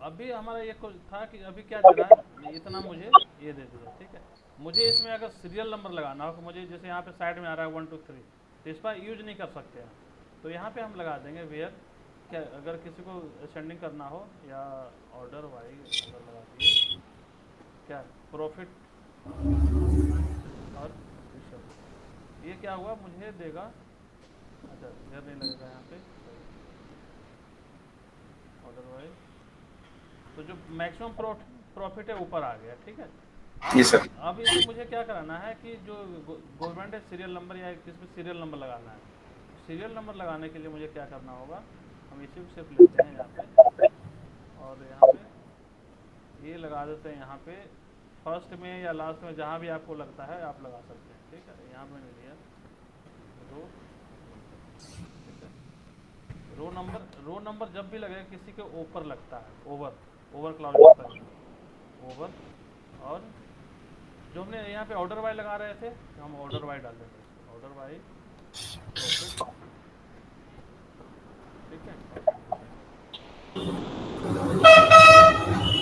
अभी हमारा ये कुछ था कि अभी क्या दे रहा है, इतना मुझे ये दे दिया, ठीक है। मुझे इसमें अगर सीरियल नंबर लगाना हो, तो मुझे जैसे यहाँ पे साइड में आ रहा है 1 2 3, तो इस पर यूज नहीं कर सकते हैं। तो यहाँ पे हम लगा देंगे वेयर, क्या अगर किसी को सेंडिंग करना हो या ऑर्डर वाइज अगर लगा दिए, क्या प्रॉफिट और रिशर्व, ये क्या हुआ मुझे देगा। अच्छा वेयर नहीं लगेगा यहाँ पे, सॉरी, ऑर्डर वाइज। तो जो मैक्सिमम प्रॉफिट है ऊपर आ गया, ठीक है। जी अब सर। अब इसे मुझे क्या कराना है कि जो गवर्नमेंट है सीरियल नंबर या किस पे सीरियल नंबर लगाना है। सीरियल नंबर लगाने के लिए मुझे क्या करना होगा, हम इसी को सिर्फ लेते हैं यहाँ पे, और यहाँ पे ये लगा देते हैं यहाँ पे फर्स्ट में या लास्ट में, जहाँ भी आपको लगता है आप लगा सकते हैं, ठीक है। यहाँ पे मैंने लिया रो नंबर, ठीक है। रो नंबर जब भी लगेगा किसी के ऊपर लगता है, ओवर, ओवर क्लाउज होता है यहाँ, ओवर। और जो हमने यहाँ पे ऑर्डर वाई लगा रहे थे, तो हम ऑर्डर वाई डाल देंगे इसको, ऑर्डर वाई प्रॉफिट, ठीक है। और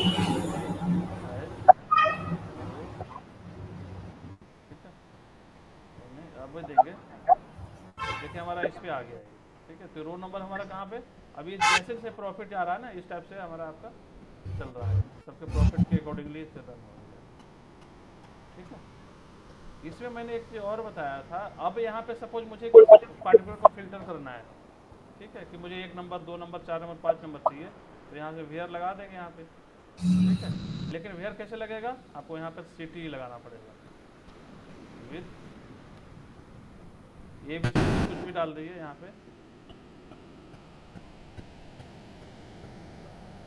कंडीशन हैज रो, ठीक है। हमने अब देंगे, देखिए हमारा इस पे आ गया ये, ठीक है। तो रो नंबर हमारा कहाँ पे, अभी जैसे जैसे प्रॉफिट जा रहा है ना, इस टाइप से हमारा आपका चल रहा है, सबके प्रॉफिट के अकॉर्डिंगली इससे रन हो रही है, ठीक है। इसमें मैंने एक चीज़ और बताया था, अब यहाँ पे सपोज मुझे किसी पार्टिकुलर को फिल्टर करना है, ठीक है, कि मुझे 1 नंबर 2 नंबर 4 नंबर 5 नंबर चाहिए, तो यहाँ से वेयर लगा देंगे यहाँ पे, ठीक है। लेकिन वेयर कैसे लगेगा, आपको यहाँ पे सिटी लगाना पड़ेगा, विद ए बी सी कुछ भी डाल दीजिए यहाँ पे,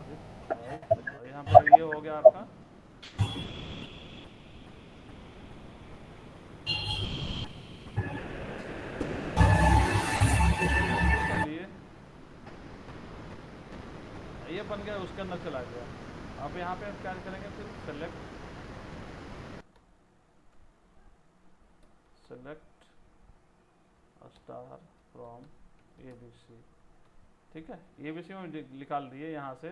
विद प्राइस। और यहाँ पे ये हो गया आपका, ये कर लिए, ये बन गया, उसके अंदर चला गया। अब यहाँ पे हम क्या करेंगे, फिर select, select star from A B C, ठीक है। ए बी सी में निकाल दिए यहाँ से,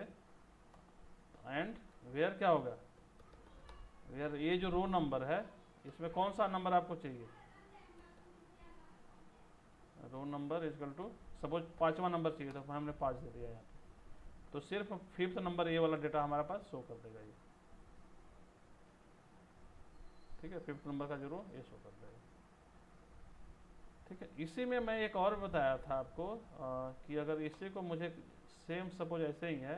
एंड वेयर क्या होगा, वेयर ये जो रो नंबर है, इसमें कौन सा नंबर आपको चाहिए, row number is equal two, suppose 5वां नंबर चाहिए, तो हमने 5 दे दिया यहाँ पे, तो सिर्फ 5th नंबर ये वाला डेटा हमारे पास शो कर देगा ये, ठीक है। 5th नंबर का जो रो ये शो कर देगा, ठीक है। इसी में मैं एक और बताया था आपको, कि अगर इसी को मुझे सेम सपोज ऐसे ही है,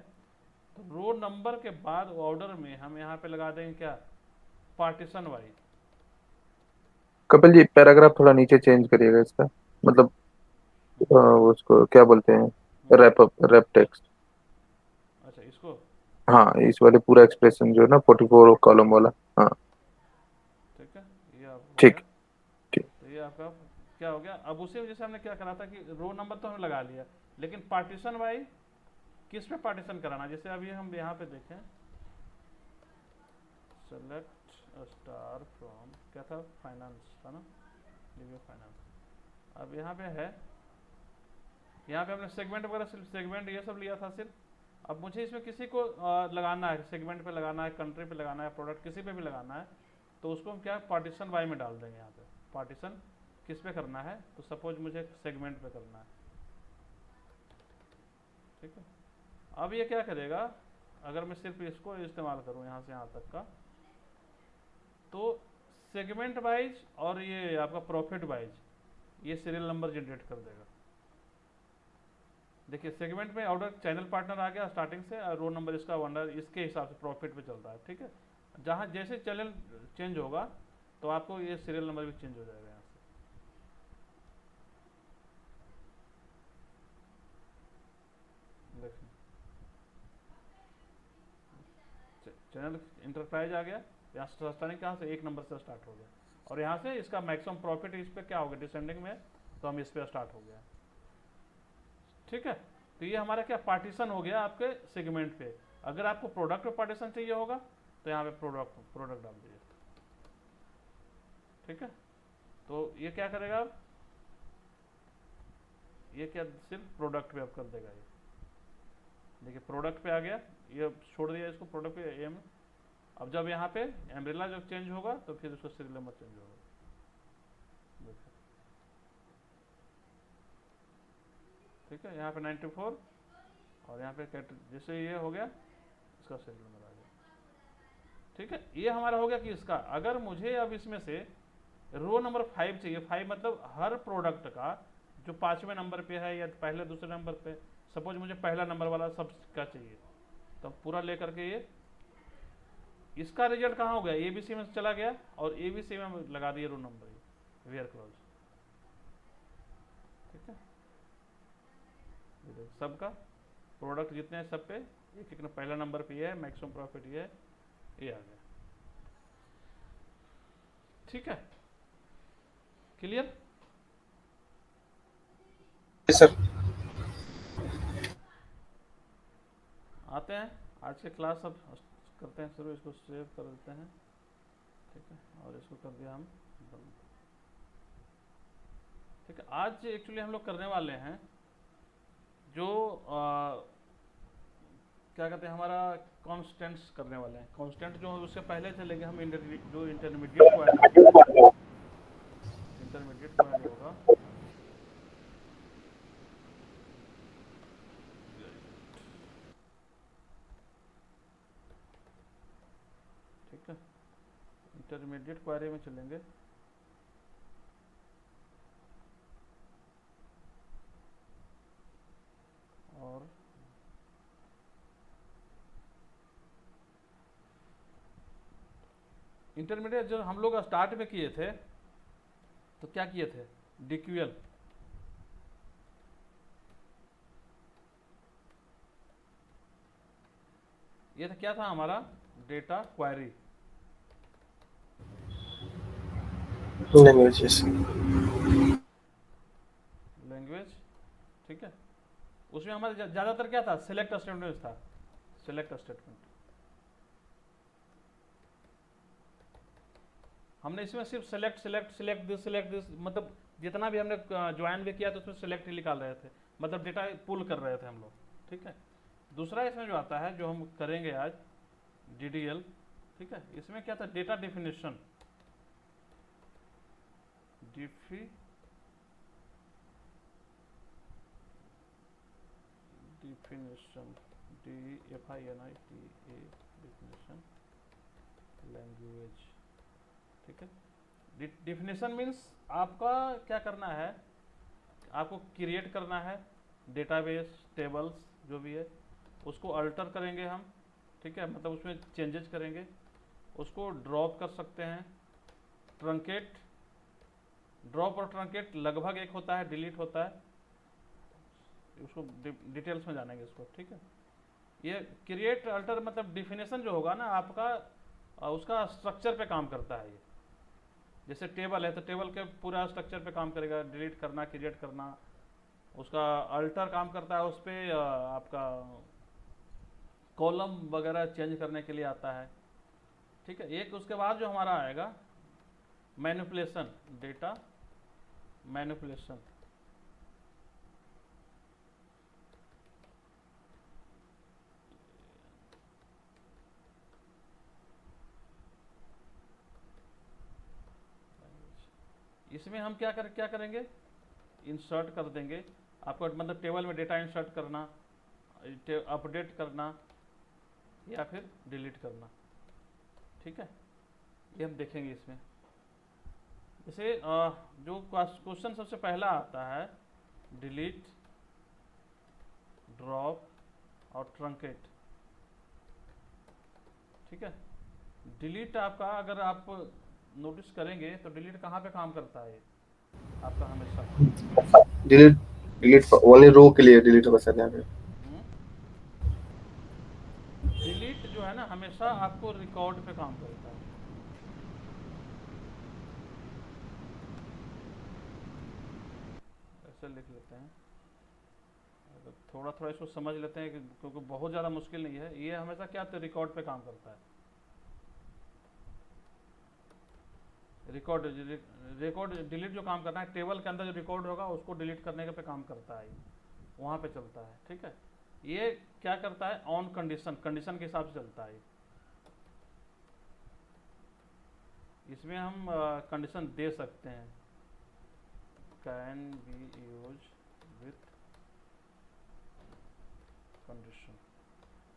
तो रो नंबर के बाद ऑर्डर में हम यहाँ पे लगा देंगे क्या, partition wise. Kapil ji paragraph थोड़ा नीचे चेंज करिएगा इसका, मतलब उसको क्या बोलते हैं, हम्म, रैप टेक्स्ट। अच्छा इसको, हाँ इस वाले पूरा एक्सप्रेशन जो है ना 44 कॉलम वाला। हाँ ठीक है, ये आप हो ठीक गया। ठीक। तो ये आपका क्या हो गया, अब उसी वजह से हमने क्या करा था कि रो नंबर तो हमने लगा लिया, लेकिन पार्टीशन वाइज किस पे पार्टीशन कराना, जैसे अभी हम यहाँ पे देखें, सेलेक्ट स्टार फ्रॉम, क्या था, फाइनेंस था ना, रिव्यू फाइनेंस। अब यहाँ पे है, यहाँ पे हमने सेगमेंट वगैरह, सिर्फ सेगमेंट ये सब लिया था सिर्फ। अब मुझे इसमें किसी को लगाना है, सेगमेंट पे लगाना है, कंट्री पे लगाना है, प्रोडक्ट किसी पे भी लगाना है, तो उसको हम क्या पार्टीशन वाई में डाल देंगे यहाँ पे, पार्टीशन किस पे करना है, तो सपोज मुझे सेगमेंट पे करना है, ठीक है। अब ये क्या करेगा, अगर मैं सिर्फ इसको इस्तेमाल करूँ यहाँ से यहाँ तक का, तो सेगमेंट वाइज और ये आपका प्रॉफिट वाइज ये सीरियल नंबर जनरेट कर देगा। देखिए सेगमेंट में ऑर्डर चैनल पार्टनर आ गया स्टार्टिंग से, और रो नंबर इसका वनर इसके हिसाब से प्रॉफिट पे चल रहा है, ठीक है। जहाँ जैसे चैनल चेंज होगा, तो आपको ये सीरियल नंबर भी चेंज हो जाएगा यहाँ से। देखिए चैनल इंटरप्राइज आ गया, यहाँ से स्टार्टिंग कहाँ से 1 नंबर से स्टार्ट हो गया, और यहाँ से इसका मैक्सिमम प्रॉफिट इस पर क्या होगा, डिसेंडिंग में, तो हम इस पर स्टार्ट हो गया, ठीक है। तो ये हमारा क्या पार्टीशन हो गया आपके सेगमेंट पे। अगर आपको प्रोडक्ट पे पार्टीशन चाहिए होगा, तो यहाँ पे प्रोडक्ट प्रोडक्ट डाल दीजिए, ठीक है। तो ये क्या करेगा अब, ये क्या सिर्फ प्रोडक्ट पे अब कर देगा ये, देखिए प्रोडक्ट पे आ गया, ये छोड़ दिया इसको प्रोडक्ट पे एम। अब जब यहाँ पे एम्ब्रेला जब चेंज होगा तो फिर उसका सीरियल नंबर चेंज होगा। देखिए ठीक है, यहाँ पे 94 और यहाँ पे जैसे ये हो गया इसका सीरियल नंबर आ गया। ठीक है, ये हमारा हो गया कि इसका, अगर मुझे अब इसमें से रो नंबर 5 चाहिए, 5 मतलब हर प्रोडक्ट का जो 5वें नंबर पे है या पहले दूसरे नंबर पे, सपोज मुझे पहला नंबर वाला सब का चाहिए, तो पूरा लेकर के ये इसका रिजल्ट कहाँ हो गया, एबीसी में चला गया और एबीसी में लगा दिए रो नंबर वेयर क्लॉज। ठीक है, सबका प्रोडक्ट जितने हैं सब पे एक एक पहला नंबर पे ये है, मैक्सिमम प्रॉफिट ये है, ये आ गया। ठीक है, क्लियर? सर आते हैं आज के क्लास, अब करते हैं शुरू, इसको सेव कर देते हैं। ठीक है, और इसको कर दिया हम बंद। ठीक है, आज एक्चुअली हम लोग करने वाले हैं जो क्या कहते हैं, हमारा कॉन्स्टेंट्स करने वाले हैं। कॉन्स्टेंट जो उससे पहले चलेंगे हम जो इंटरमीडिएट क्वारी होगा, इंटरमीडिएट क्वारी होगा, ठीक है, इंटरमीडिएट क्वारी में चलेंगे। और इंटरमीडिएट जो हम लोग स्टार्ट में किए थे, तो क्या किए थे, डीक्यूएल, ये था, क्या था हमारा डेटा क्वेरी लैंग्वेज। ठीक है, उसमें हमारा ज़्यादातर क्या था, सिलेक्ट स्टेटमेंट था, सिलेक्ट स्टेटमेंट। हमने इसमें सिर्फ सिलेक्ट दिस मतलब जितना भी हमने ज्वाइन भी किया तो उसमें सिलेक्ट ही निकाल रहे थे, मतलब डेटा पुल कर रहे थे हम लोग। ठीक है, दूसरा इसमें जो आता है जो हम करेंगे आज, DDL। ठीक है, इसमें क्या था, data definition, definition, DEFINITA, definition language. ठीक है, डिफिनेशन मीन्स आपका क्या करना है, आपको क्रिएट करना है डेटाबेस, टेबल्स जो भी है, उसको अल्टर करेंगे हम। ठीक है, मतलब उसमें चेंजेस करेंगे, उसको ड्रॉप कर सकते हैं, ट्रंकेट, ड्रॉप और ट्रंकेट लगभग एक होता है, डिलीट होता है, उसको डिटेल्स में जानेंगे इसको। ठीक है, ये क्रिएट अल्टर मतलब डिफिनेशन जो होगा ना आपका, उसका स्ट्रक्चर पे काम करता है ये। जैसे टेबल है तो टेबल के पूरा स्ट्रक्चर पे काम करेगा, डिलीट करना, क्रिएट करना। उसका अल्टर काम करता है उस पर, आपका कॉलम वगैरह चेंज करने के लिए आता है। ठीक है, एक उसके बाद जो हमारा आएगा मैनिपुलेशन, डेटा मैनिपुलेशन। इसमें हम क्या करेंगे, इंसर्ट कर देंगे आपको, मतलब टेबल में डेटा इंसर्ट करना, अपडेट करना या फिर डिलीट करना। ठीक है, ये हम देखेंगे इसमें। जैसे जो क्वेश्चन सबसे पहला आता है, डिलीट, ड्रॉप और ट्रंकेट। ठीक है, डिलीट आपका अगर आप नोटिस करेंगे तो डिलीट कहाँ पे काम करता है, आपका हमेशा डिलीट डिलीट ओनली रो के लिए डिलीट होगा सर यहाँ पे। डिलीट जो है ना हमेशा आपको रिकॉर्ड पे काम करता है। ऐसे लिख लेते हैं, अगर थोड़ा थोड़ा इसको समझ लेते हैं क्योंकि बहुत ज़्यादा मुश्किल नहीं है। ये हमेशा क्या तो रिकॉर्ड पे काम करता है। रिकॉर्ड डिलीट जो काम करना है, टेबल के अंदर जो रिकॉर्ड होगा उसको डिलीट करने के पे काम करता है, वहाँ पे चलता है। ठीक है, ये क्या करता है, ऑन कंडीशन, कंडीशन के हिसाब से चलता है। इसमें हम कंडीशन दे सकते हैं, can be use with condition.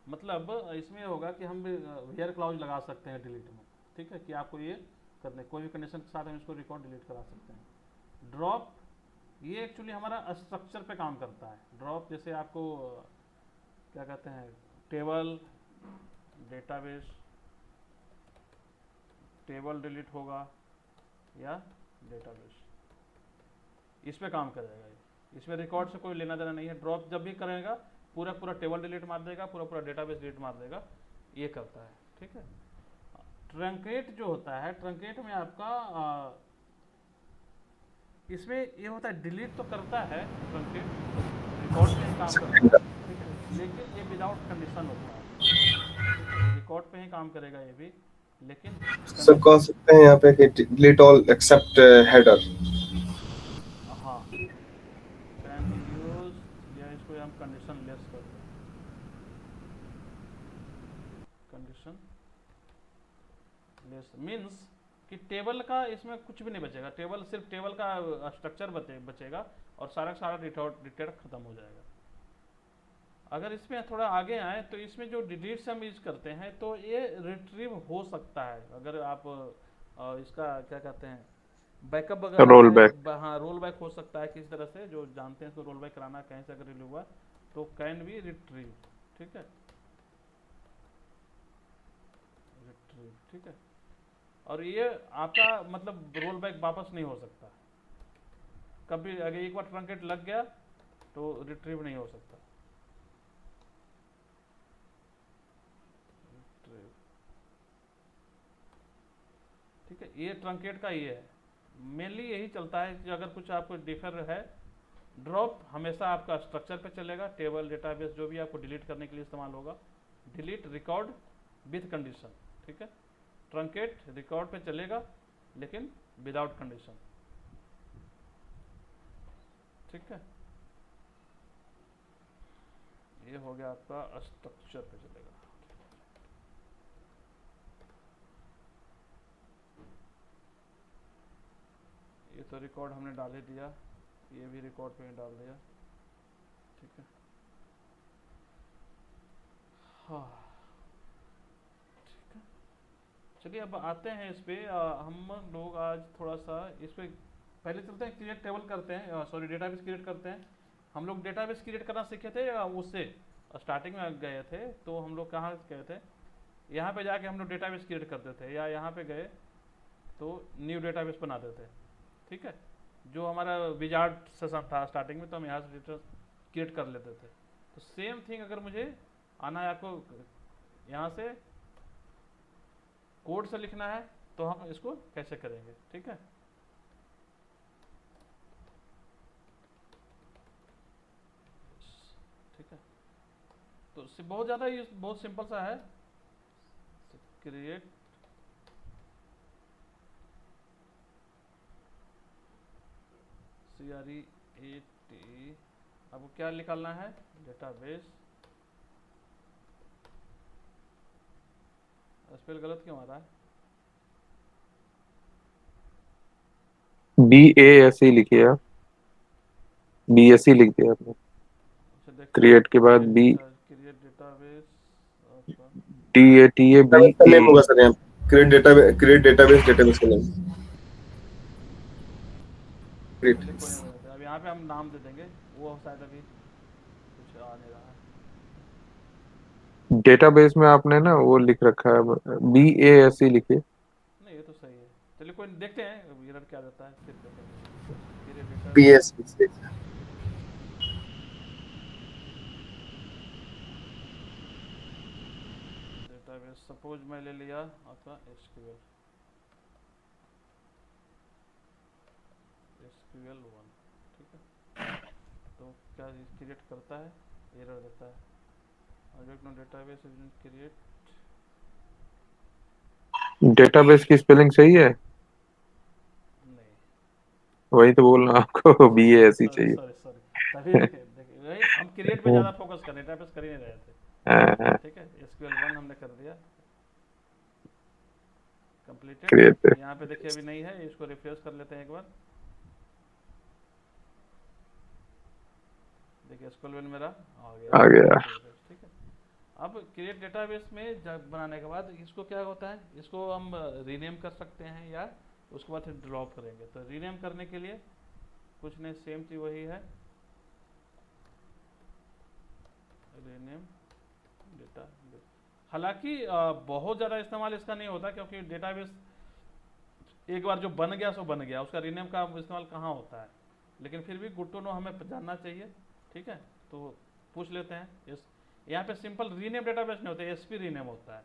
मतलब इसमें होगा कि हम वेयर क्लाउज लगा सकते हैं डिलीट में, ठीक है, कि आपको ये करने कोई भी कंडीशन के साथ हम इसको रिकॉर्ड डिलीट करा सकते हैं। ड्रॉप, ये एक्चुअली हमारा स्ट्रक्चर पे काम करता है। ड्रॉप जैसे आपको क्या कहते हैं, टेबल, डेटाबेस, टेबल डिलीट होगा या डेटाबेस, इस पे काम करेगा ये। इसमें रिकॉर्ड से कोई लेना देना नहीं है। ड्रॉप जब भी करेगा पूरा पूरा टेबल डिलीट मार देगा, पूरा पूरा डेटाबेस डिलीट मार देगा, ये करता है, ठीक है। ट्रंकेट जो होता है, ट्रंकेट में आपका इसमें ये होता है, डिलीट तो करता है ट्रंकेट, रिकॉर्ड पे ही काम करता है, ठीक है, लेकिन ये विदाउट कंडीशन होता है। रिकॉर्ड पे ही काम करेगा ये भी, लेकिन सर कह सकते हैं यहाँ पे कि डिलीट ऑल एक्सेप्ट हेडर। हाँ, कैन यूज, या इसको हम कंडीशन लेस कर दें, कंडीशन लेस मीन्स कि टेबल का इसमें कुछ भी नहीं बचेगा, टेबल सिर्फ टेबल का स्ट्रक्चर बचेगा और सारा का सारा डिटेक्ट खत्म हो जाएगा। अगर इसमें थोड़ा आगे आए तो इसमें जो डिलीट हम यूज करते हैं तो ये रिट्रीव हो सकता है। अगर आप इसका क्या कहते हैं, बैकअप वगैरह रोल है, बैक। हाँ रोल बैक हो सकता है किसी तरह से, जो जानते हैं इसको रोल बैक कराना, कहीं से अगर रिलीव हुआ तो कैन बी रिट्रीव, ठीक है, रिट्रीव, ठीक है। और ये आपका मतलब रोल बैक वापस नहीं हो सकता कभी, अगर एक बार ट्रंकेट लग गया तो रिट्रीव नहीं हो सकता। रिट्रीव, ठीक है, ये ट्रंकेट का ये है, मेनली यही चलता है कि अगर कुछ आपको डिफर है। ड्रॉप हमेशा आपका स्ट्रक्चर पे चलेगा, टेबल डेटाबेस जो भी आपको डिलीट करने के लिए इस्तेमाल होगा। डिलीट रिकॉर्ड विथ कंडीशन, ठीक है। ट्रंकेट रिकॉर्ड पे चलेगा लेकिन विदाउट कंडीशन, ठीक है। ये हो गया आपका स्ट्रक्चर पे चलेगा। ये तो रिकॉर्ड हमने डाल ही दिया, ये भी रिकॉर्ड पे ही डाल दिया, ठीक है। हाँ, ठीक है, चलिए अब आते हैं इस पे। हम लोग आज थोड़ा सा इस पे पहले चलते हैं, क्रिएट टेबल करते हैं, सॉरी डेटाबेस क्रिएट करते हैं। हम लोग डेटाबेस क्रिएट करना सीखे थे उससे स्टार्टिंग में गए थे, तो हम लोग कहाँ गए थे, यहाँ पे जाके हम लोग डेटाबेस क्रिएट करते थे, या यहाँ पे गए तो न्यू डेटाबेस बनाते थे, ठीक है। जो हमारा विजार्ड सेशन था स्टार्टिंग में, तो हम यहाँ से डेटा क्रिएट कर लेते थे। तो सेम थिंग अगर मुझे आना है आपको यहाँ से कोड से लिखना है, तो हम इसको कैसे करेंगे, ठीक है। ठीक है, तो बहुत ज़्यादा ये बहुत सिंपल सा है। क्रिएट CREAT, आपको क्या निकालना है, डेटाबेस। स्पेल गलत क्यों आ रहा है, BASE लिखिए आप, BSE लिख दिया आपने। अच्छा देखते हैं, क्रिएट के बाद B, क्रिएट डेटाबेस, अच्छा डेटाबेस का नेम DATABE। होगा सर यहाँ, क्रिएट डेटाबेस, डेटाबेस का नेम क्रिएट। चलिए कोई नहीं बताते, अब यहाँ पे हम नाम दे देंगे, वो शायद अभी कुछ आ नहीं रहा है। डेटाबेस में आपने ना वो लिख रखा है, BASE लिखिए। नहीं ये तो सही है, चलिए कोई नहीं, देखते हैं एरर क्या देता है, फिर देखेंगे। Create database, PS database suppose मैं ले लिया आपका SQL 1, ठीक है। तो क्या क्रिएट करता है, एरर देता है, object no database create, database की स्पेलिंग सही है? नहीं वही तो बोल रहा हूँ आपको, BASE सॉरी चाहिए। सॉरी सॉरी, तभी देखिए वही हम क्रिएट पे ज़्यादा फोकस कर रहे हैं, डेटाबेस कर ही नहीं रहे थे। हाँ, ठीक है, SQL 1 हमने कर दिया, कंप्लीटेड। क्रिएट यहाँ पे देखिए अभी नहीं है, इसको रिफ्रेश कर लेते हैं एक बार। देखिए SQL 1 मेरा आ गया आ गया। ठीक है। अब क्रिएट डेटाबेस में जब बनाने के बाद इसको क्या होता है, इसको हम रीनेम कर सकते हैं या उसके बाद फिर ड्रॉप करेंगे। तो रीनेम करने के लिए कुछ नहीं, सेम चीज़ वही है, रीनेम डेटाबेस। हालांकि बहुत ज़्यादा इस्तेमाल इसका नहीं होता, क्योंकि डेटाबेस एक बार जो बन गया सो बन गया, उसका रीनेम का इस्तेमाल कहाँ होता है। लेकिन फिर भी गुड टू नो, हमें जानना चाहिए। ठीक है, तो पूछ लेते हैं। इस यहाँ पे सिंपल रीनेम डेटाबेस नहीं होता, SP रीनेम होता है,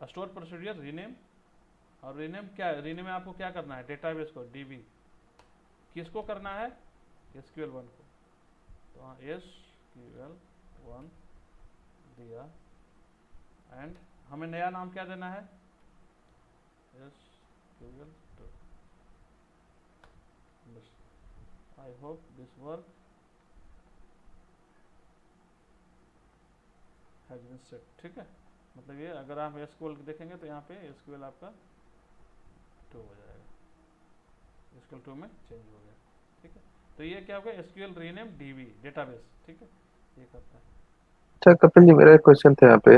स्टोर प्रोसीजर रीनेम। और रीनेम क्या है, रीनेम में आपको क्या करना है, डेटाबेस को DB किसको करना है, SQL 1 को। तो हाँ SQL 1 दिया, एंड हमें नया नाम क्या देना है, SQL 2। I hope this work has been set. ठीक है, मतलब ये अगर आप SQL देखेंगे तो यहाँ पे SQL आपका 2 हो जाएगा, SQL 2 में चेंज हो गया। ठीक है, तो ये क्या होगा, SQL रीनेम DB डेटाबेस। ठीक है, ये करता है। अच्छा कपिल जी, मेरा एक क्वेश्चन था यहाँ पे।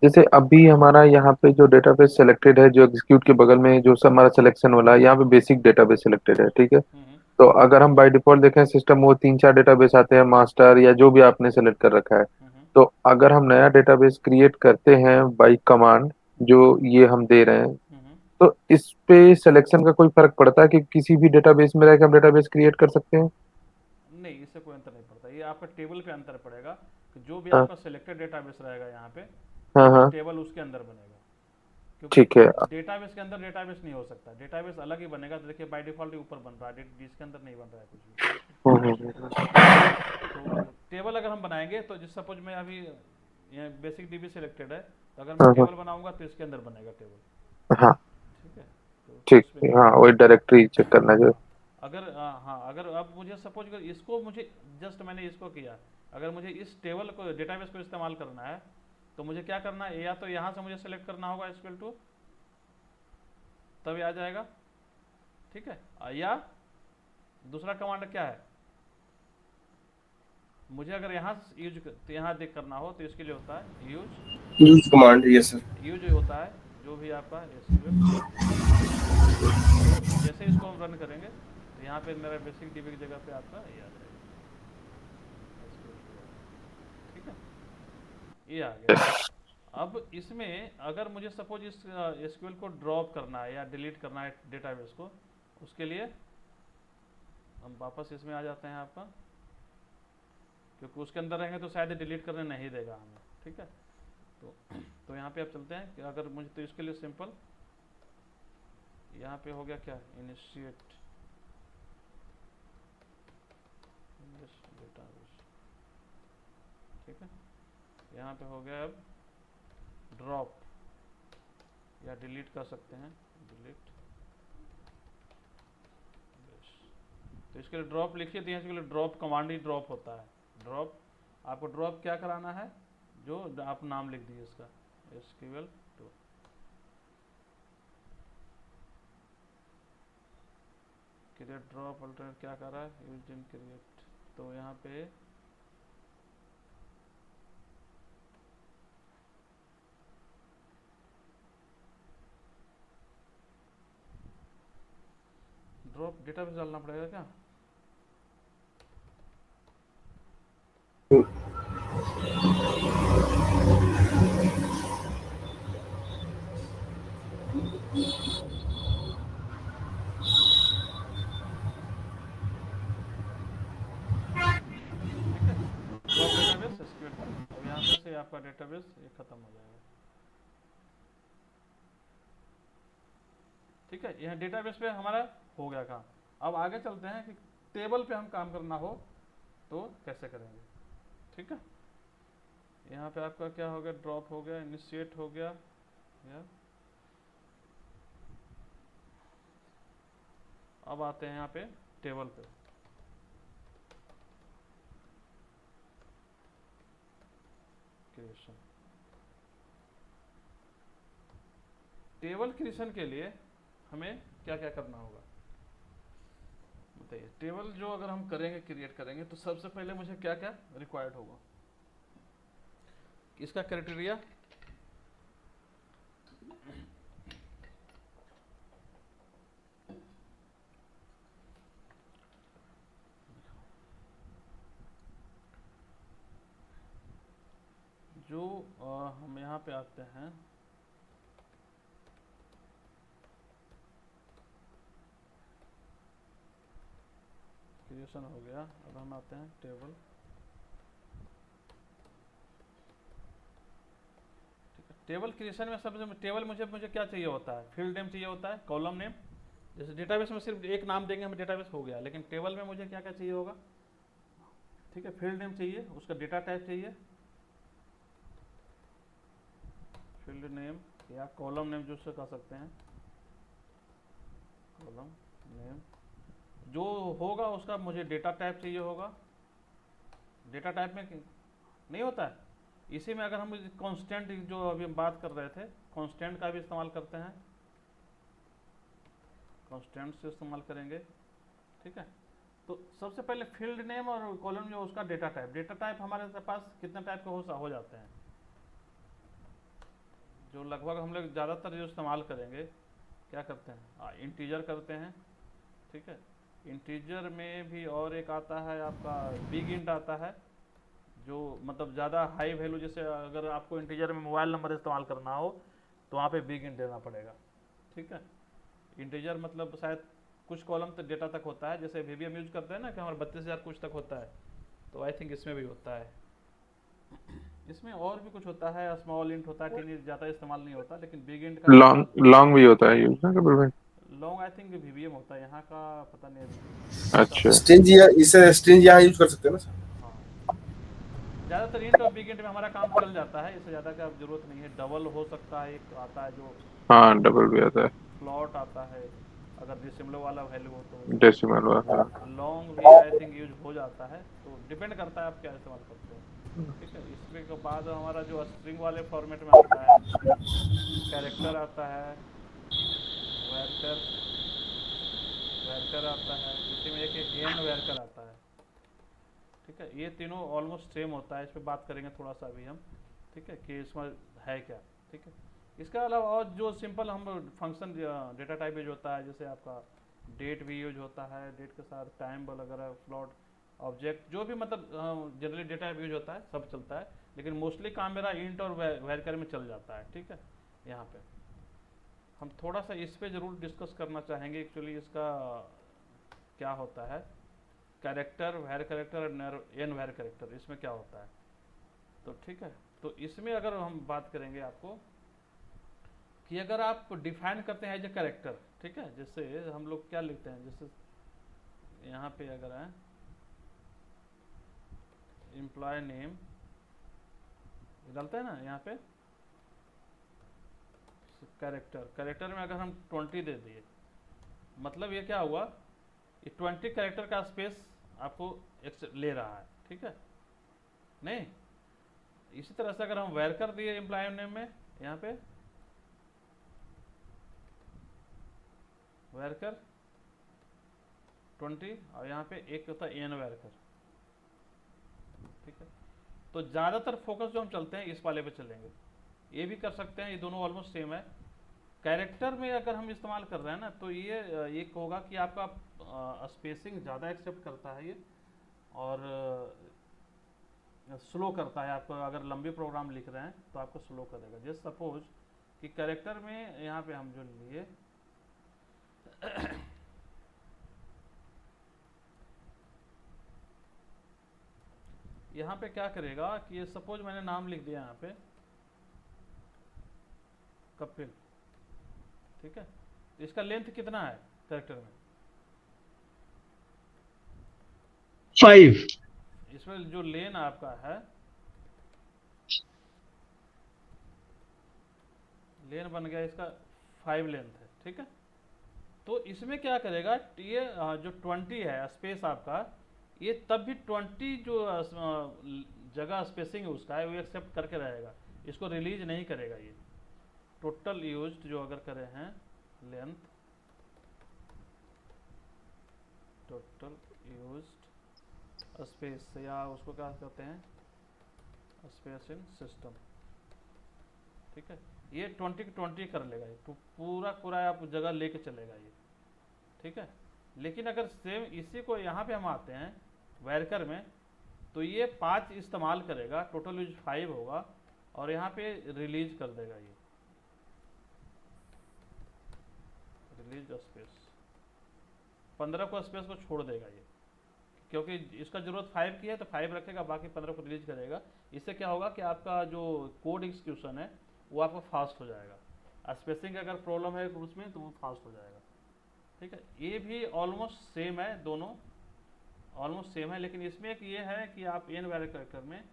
जैसे अभी हमारा यहाँ पे जो डेटाबेस सेलेक्टेड है, जो एग्जीक्यूट के बगल में जो सब हमारा सिलेक्शन वाला है, यहाँ पे बेसिक डेटाबेस सिलेक्टेड है, ठीक है। तो अगर हम बाय डिफॉल्ट देखें सिस्टम, वो 3-4 डेटाबेस आते हैं, मास्टर या जो भी आपने सेलेक्ट कर रखा है। तो अगर हम नया डेटाबेस क्रिएट करते हैं बाय कमांड, जो ये हम दे रहे हैं, तो इस पे सिलेक्शन का कोई फर्क पड़ता है कि किसी भी डेटाबेस में रह के हम डेटाबेस क्रिएट कर सकते हैं? नहीं, इससे कोई अंतर नहीं पड़ता, ये आपका टेबल पे अंतर पड़ेगा कि जो भी हाँ आपका सिलेक्टेड डेटाबेस रहेगा यहाँ पे, हाँ तो हाँ, टेबल उसके अंदर बनेगा। क्योंकि ठीक है। डेटाबेस के अंदर डेटाबेस नहीं हो सकता, डेटाबेस अलग ही बनेगा। तो देखिए बाय डिफॉल्ट ही ऊपर बन रहा है, जिसके अंदर नहीं बन रहा है कुछ भी। ठीक है, तो टेबल अगर हम बनाएंगे तो जिस सपोज मैं अभी यहाँ बेसिक DB सिलेक्टेड है, तो अगर मैं हाँ हाँ टेबल बनाऊंगा तो इसके अंदर बनेगा टेबल। हाँ, ठीक है, तो ठीक इस पे है, नहीं हाँ बनेगा। वही डायरेक्टरी चेक करना जो। हाँ, अगर हाँ, अगर अब मुझे सपोज इसको मुझे जस्ट मैंने इसको किया, अगर मुझे इस टेबल को डेटाबेस को इस्तेमाल करना है तो मुझे क्या करना है, या तो यहाँ से मुझे सेलेक्ट करना होगा SQL 2, तभी आ जाएगा। ठीक है, या दूसरा कमांड क्या है, मुझे अगर यहाँ यूज तो यहाँ देख करना हो तो इसके लिए होता है use command, yes sir. Use होता है जो भी आपका SQL। तो जैसे इसको हम रन करेंगे तो यहाँ पे मेरा बेसिक DB की जगह पे आपका ये आ जाएगा SQL 2 आ जाएगा। ठीक है, ये आ गया। अब इसमें अगर मुझे सपोज इस SQL को ड्रॉप करना है या डिलीट करना है डेटाबेस को, उसके लिए हम वापस इसमें आ जाते हैं आपका, क्योंकि उसके अंदर रहेंगे तो शायद डिलीट करने नहीं देगा हमें। ठीक है, तो यहाँ पे आप चलते हैं कि अगर मुझे, तो इसके लिए सिंपल यहाँ पे हो गया क्या, इनिशिएट डेटाबेस। ठीक है, यहाँ पे हो गया अब ड्रॉप, या डिलीट कर सकते हैं, डिलीट। तो इसके लिए ड्रॉप लिखिए, तो इसके लिए ड्रॉप कमांड ही ड्रॉप होता है। ड्रॉप, आपको ड्रॉप क्या कराना है, जो आप नाम लिख दिए इसका SQL 2। क्रिएट ड्रॉप अल्टरनेट क्या कर रहा है, यूज इन क्रिएट। तो यहाँ पे ड्रॉप डेटाबेस डालना पड़ेगा क्या, ठीक है। ड्रॉप डेटाबेस SQL 2, अब यहाँ पे से आपका डेटाबेस ये खत्म हो जाएगा। ठीक है, यहाँ डेटाबेस पे हमारा हो गया काम। अब आगे चलते हैं कि टेबल पे हम काम करना हो तो कैसे करेंगे। ठीक है, यहाँ पे आपका क्या हो गया, ड्रॉप हो गया, इनिशिएट हो गया, या अब आते हैं यहाँ पे टेबल पे। क्रिएशन। टेबल क्रिएशन के लिए हमें क्या क्या करना होगा बताइए। टेबल जो अगर हम करेंगे, क्रिएट करेंगे, तो सबसे पहले मुझे क्या क्या रिक्वायर्ड होगा, इसका क्राइटेरिया जो हम यहाँ पे आते हैं, क्रिएशन हो गया। अब हम आते हैं टेबल। ठीक है, टेबल क्रिएशन में सबसे टेबल मुझे क्या चाहिए होता है, फील्ड नेम चाहिए होता है, कॉलम नेम। जैसे डेटाबेस में सिर्फ एक नाम देंगे हम, डेटाबेस हो गया, लेकिन टेबल में मुझे क्या क्या चाहिए होगा, ठीक है, फील्ड नेम चाहिए, उसका डेटा टाइप चाहिए, फील्ड नेम या कॉलम नेम जो उससे कह सकते हैं, कॉलम नेम जो होगा उसका मुझे डेटा टाइप चाहिए होगा। डेटा टाइप में नहीं होता है, इसी में अगर हम कांस्टेंट जो अभी हम बात कर रहे थे, कांस्टेंट का भी इस्तेमाल करते हैं, कांस्टेंट से इस्तेमाल करेंगे। ठीक है, तो सबसे पहले फील्ड नेम और कॉलम जो उसका डेटा टाइप हमारे पास कितने टाइप के हो जाते हैं, जो लगभग हम लोग ज़्यादातर जो इस्तेमाल करेंगे, क्या करते हैं, इंटीजर करते हैं। ठीक है, इंटीजर में भी और एक आता है आपका बिग इंट आता है, जो मतलब ज़्यादा हाई वैल्यू, जैसे अगर आपको इंटीजर में मोबाइल नंबर इस्तेमाल करना हो तो वहाँ पे बिग इंट देना पड़ेगा। ठीक है, इंटीजर मतलब शायद कुछ कॉलम तक डेटा तक होता है, जैसे वीबीएम यूज करते हैं ना कि हमारा 32,000 कुछ तक होता है, तो आई थिंक इसमें भी होता है। इसमें और भी कुछ होता है, स्मॉल इंट होता है, टीनी ज़्यादा इस्तेमाल नहीं होता, लेकिन बिग इंट का लॉन्ग लॉन्ग भी होता है यूज ना कपिल भाई? लॉन्ग आई थिंक वीबीएम होता है, यहाँ का पता नहीं अच्छा, स्ट्रिंग या इसे स्ट्रिंग यहाँ यूज कर सकते हैं ना सर? हाँ, ज़्यादातर इंट और बिग इंट में हमारा काम चल जाता है, इससे ज़्यादा का जरूरत नहीं है। डबल हो सकता है, एक आता है जो हाँ डबल भी आता है, फ्लॉट आता है, अगर डिसिमलो वाला वैल्यू हो तो डेसिमल वाला। उसमें लॉन्ग भी आई थिंक यूज हो जाता है, तो डिपेंड करता है आप क्या इस्तेमाल करते हो। ठीक है, इसमें के बाद हमारा जो स्ट्रिंग वाले फॉर्मेट में आता है, कैरेक्टर आता है, वैरकर वैरकर आता है, इसी में एक एन वैरकर आता है। ठीक है, ये तीनों ऑलमोस्ट सेम होता है, इस पर बात करेंगे थोड़ा सा अभी हम। ठीक है, कि इसमें है क्या। ठीक है, इसके अलावा और जो सिंपल हम फंक्शन डेटा टाइप यूज होता है, जैसे आपका डेट भी यूज होता है, डेट के साथ टाइम वगैरह, फ्लॉट, ऑब्जेक्ट, जो भी मतलब जनरली डेटा टाइप यूज होता है सब चलता है, लेकिन मोस्टली काम मेरा इंट और वैरकर में चल जाता है। ठीक है, यहाँ पे हम थोड़ा सा इस पे ज़रूर डिस्कस करना चाहेंगे, एक्चुअली इसका क्या होता है, कैरेक्टर, वैर कैरेक्टर और एन वैर कैरेक्टर, इसमें क्या होता है। तो ठीक है, तो इसमें अगर हम बात करेंगे आपको कि अगर आप डिफाइन करते हैं एज ए कैरेक्टर, ठीक है, जैसे हम लोग क्या लिखते हैं, जैसे यहाँ पे अगर है एम्प्लॉय नेम डालते हैं ना, यहाँ पे कैरेक्टर में अगर हम 20 दे दिए, मतलब ये क्या हुआ, ये 20 कैरेक्टर का स्पेस आपको ले रहा है। ठीक है, नहीं, इसी तरह से अगर हम वेर कर दिए एम्प्लॉय नेम में, यहाँ पे वेर कर 20 और यहाँ पे एक होता है एन वेर कर। ठीक है, तो ज़्यादातर फोकस जो हम चलते हैं इस वाले पे चलेंगे, ये भी कर सकते हैं, ये दोनों ऑलमोस्ट सेम है। कैरेक्टर में अगर हम इस्तेमाल कर रहे हैं ना, तो ये एक होगा कि आपका स्पेसिंग ज़्यादा एक्सेप्ट करता है ये, और स्लो करता है आपको, अगर लंबे प्रोग्राम लिख रहे हैं तो आपको स्लो करेगा। जैसे सपोज कि कैरेक्टर में यहाँ पे हम जो लिए यहाँ पे क्या करेगा कि ये सपोज मैंने नाम लिख दिया यहाँ पे कपिल। ठीक है, इसका लेंथ कितना है कैरेक्टर में, 5। इसमें जो लेन आपका है, लेन बन गया इसका 5 लेंथ है। ठीक है, तो इसमें क्या करेगा, ये जो 20 है स्पेस आपका, ये तब भी 20 जो जगह स्पेसिंग है उसका है वो एक्सेप्ट करके रहेगा, इसको रिलीज नहीं करेगा ये। टोटल यूज्ड जो अगर करे हैं लेंथ, टोटल यूज्ड स्पेस, या उसको क्या कहते हैं स्पेस इन सिस्टम, ठीक है। ये 20 कर लेगा ये, तो पूरा पूरा आप जगह लेके चलेगा ये, ठीक है। लेकिन अगर सेम इसी को यहाँ पे हम आते हैं वर्कर में, तो ये 5 इस्तेमाल करेगा, टोटल यूज 5 होगा, और यहाँ पे रिलीज कर देगा ये, रिलीज स्पेस 15 को स्पेस को छोड़ देगा ये, क्योंकि इसका जरूरत 5 की है तो 5 रखेगा, बाकी 15 को रिलीज करेगा। इससे क्या होगा कि आपका जो कोड एग्जीक्यूशन है वो आपका फास्ट हो जाएगा। स्पेसिंग अगर प्रॉब्लम है उसमें तो वो फास्ट हो जाएगा, ठीक है। ये भी ऑलमोस्ट सेम है, दोनों ऑलमोस्ट सेम है, लेकिन इसमें एक ये है कि आप एन वैल्यू कैरेक्टर में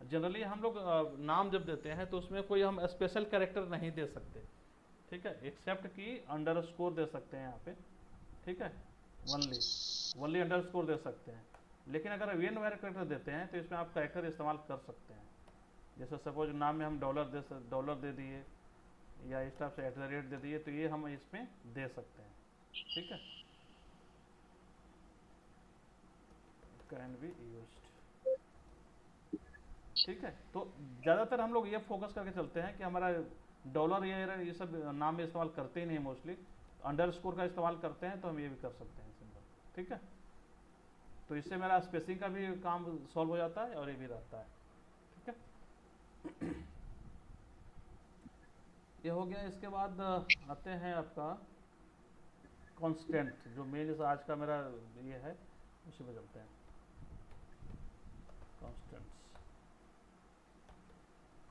जनरली हम लोग नाम जब देते हैं तो उसमें कोई हम स्पेशल कैरेक्टर नहीं दे सकते, ठीक है, एक्सेप्ट कि अंडरस्कोर दे सकते हैं यहाँ पे, ठीक है, वनली अंडरस्कोर दे सकते हैं। लेकिन अगर एन वैल्यू कैरेक्टर देते हैं तो इसमें आप कैरेक्टर इस्तेमाल कर सकते हैं, जैसे सपोज नाम में हम डॉलर दे दिए या इस टाइप से @ दे दिए, तो ये हम इसमें दे सकते हैं, ठीक है, कैन बी यूज्ड, ठीक है। तो ज़्यादातर हम लोग ये फोकस करके चलते हैं कि हमारा डॉलर ये सब नाम में इस्तेमाल करते ही नहीं, मोस्टली अंडरस्कोर का इस्तेमाल करते हैं, तो हम ये भी कर सकते हैं सिंपल, ठीक है। तो इससे मेरा स्पेसिंग का भी काम सॉल्व हो जाता है और ये भी रहता है, ठीक है। ये हो गया। इसके बाद आते हैं आपका कांस्टेंट, जो मेन आज का मेरा ये है, उसी पे चलते हैं।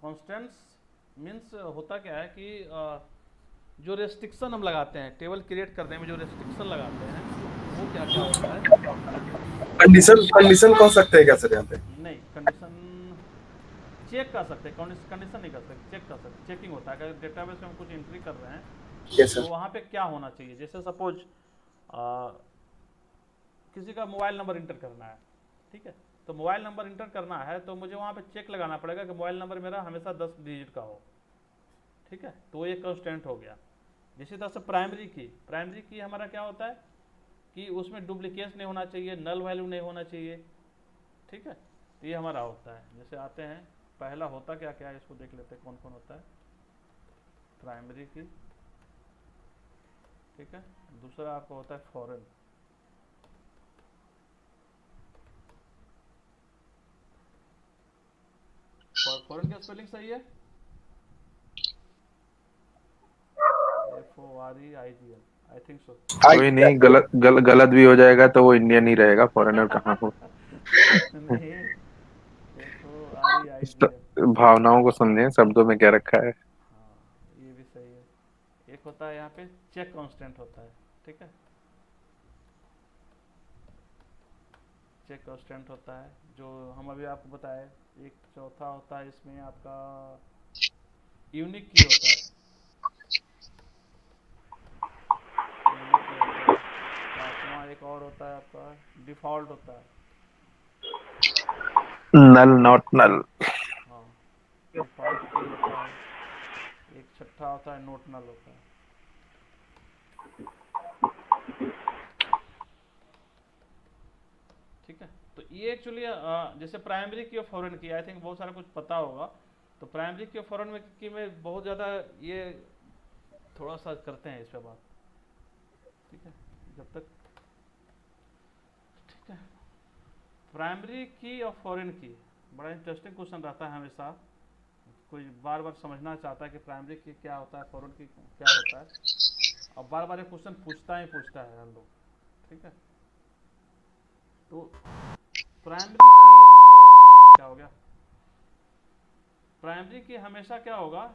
कांस्टेंट्स मीन्स होता क्या है कि जो रेस्ट्रिक्शन हम लगाते हैं टेबल क्रिएट करने में, जो रेस्ट्रिक्शन लगाते हैं वो क्या क्या होता है। कंडीशन कह सकते हैं क्या सर यहाँ पे? नहीं, कंडीशन चेक कर सकते हैं, कंडीशन नहीं कर सकते, चेक कर सकते, चेकिंग होता है। अगर डेटाबेस में हम कुछ एंट्री कर रहे हैं तो वहाँ पे क्या होना चाहिए, जैसे सपोज किसी का मोबाइल नंबर इंटर करना है, ठीक है, तो मोबाइल नंबर इंटर करना है तो मुझे वहाँ पे चेक लगाना पड़ेगा कि मोबाइल नंबर मेरा हमेशा 10 डिजिट का हो, ठीक है, तो ये कांस्टेंट हो गया। जिसी तरह से प्राइमरी की हमारा क्या होता है कि उसमें डुप्लीकेट नहीं होना चाहिए, नल वैल्यू नहीं होना चाहिए, ठीक है, तो ये हमारा होता है। जैसे आते हैं पहला होता क्या क्या है, इसको देख लेते हैं कौन कौन होता है। प्राइमरी की, ठीक है, दूसरा आपका होता है फॉरेन, फॉरेन का स्पेलिंग सही है FOREIGN, आई थिंक सो। कोई नहीं, गलत भी हो जाएगा तो वो इंडियन ही रहेगा, फॉरेनर कहाँ हो। नहीं, FOREIGN, भावनाओं को समझें, शब्दों में क्या रखा है। हाँ ये भी सही है। एक होता है यहाँ पे चेक कांस्टेंट होता है, ठीक है, चेक कांस्टेंट होता है जो हम अभी आपको बताए। एक चौथा होता है इसमें आपका यूनिक की होता है, पांचवा एक और होता है आपका डिफॉल्ट होता है, नल नॉट नल। हाँ डिफॉल्ट की होता है। एक छठा होता है नोट नल होता है, ठीक है। तो ये एक्चुअली जैसे प्राइमरी की और फॉरेन की आई थिंक बहुत सारा कुछ पता होगा। तो प्राइमरी की और फॉरेन में की में बहुत ज़्यादा ये थोड़ा सा करते हैं इस पर बात, ठीक है, जब तक, ठीक है। प्राइमरी की और फॉरेन की बड़ा इंटरेस्टिंग क्वेश्चन रहता है हमेशा, कोई बार बार समझना चाहता है कि प्राइमरी की क्या होता है, फॉरेन की क्या होता है, और बार बार ये क्वेश्चन पूछता है हम लोग, ठीक है। तो प्राइमरी की क्या हो गया, प्राइमरी की हमेशा क्या होगा,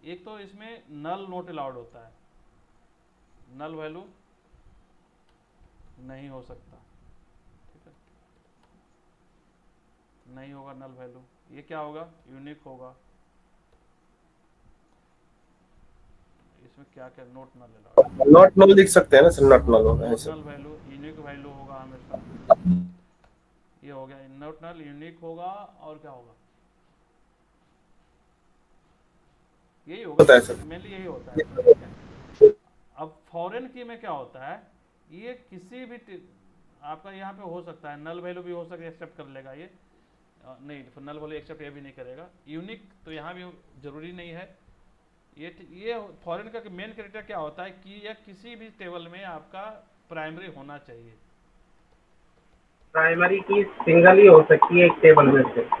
एक तो इसमें नल नोट अलाउड होता है, नल वैल्यू नहीं हो सकता, ठीक है, नहीं होगा नल वैल्यू। ये क्या होगा, यूनिक होगा, इसमें क्या क्या not null allowed, not null लिख सकते हैं ना सर, नॉट नल होगा ऐसे। नल वैल्यू यूनिक वैल्यू होगा हमेशा, ये हो गया नोट नल यूनिक होगा। और क्या होगा, यही होता है होगा, सर। मेनली यही होता है इसमें, ठीक है। अब फॉरेन की में क्या होता है, ये किसी भी आपका यहाँ पे हो सकता है नल वैल्यू भी हो सकता है, एक्सेप्ट कर लेगा ये, नहीं नल वैल्यू एक्सेप्ट ये भी नहीं करेगा। यूनिक तो यहाँ भी जरूरी नहीं है। ये फॉरेन का मेन क्राइटेरिया क्या होता है कि यह किसी भी टेबल में आपका प्राइमरी होना चाहिए। प्राइमरी की सिंगल ही हो सकती है एक टेबल में से। हाँ,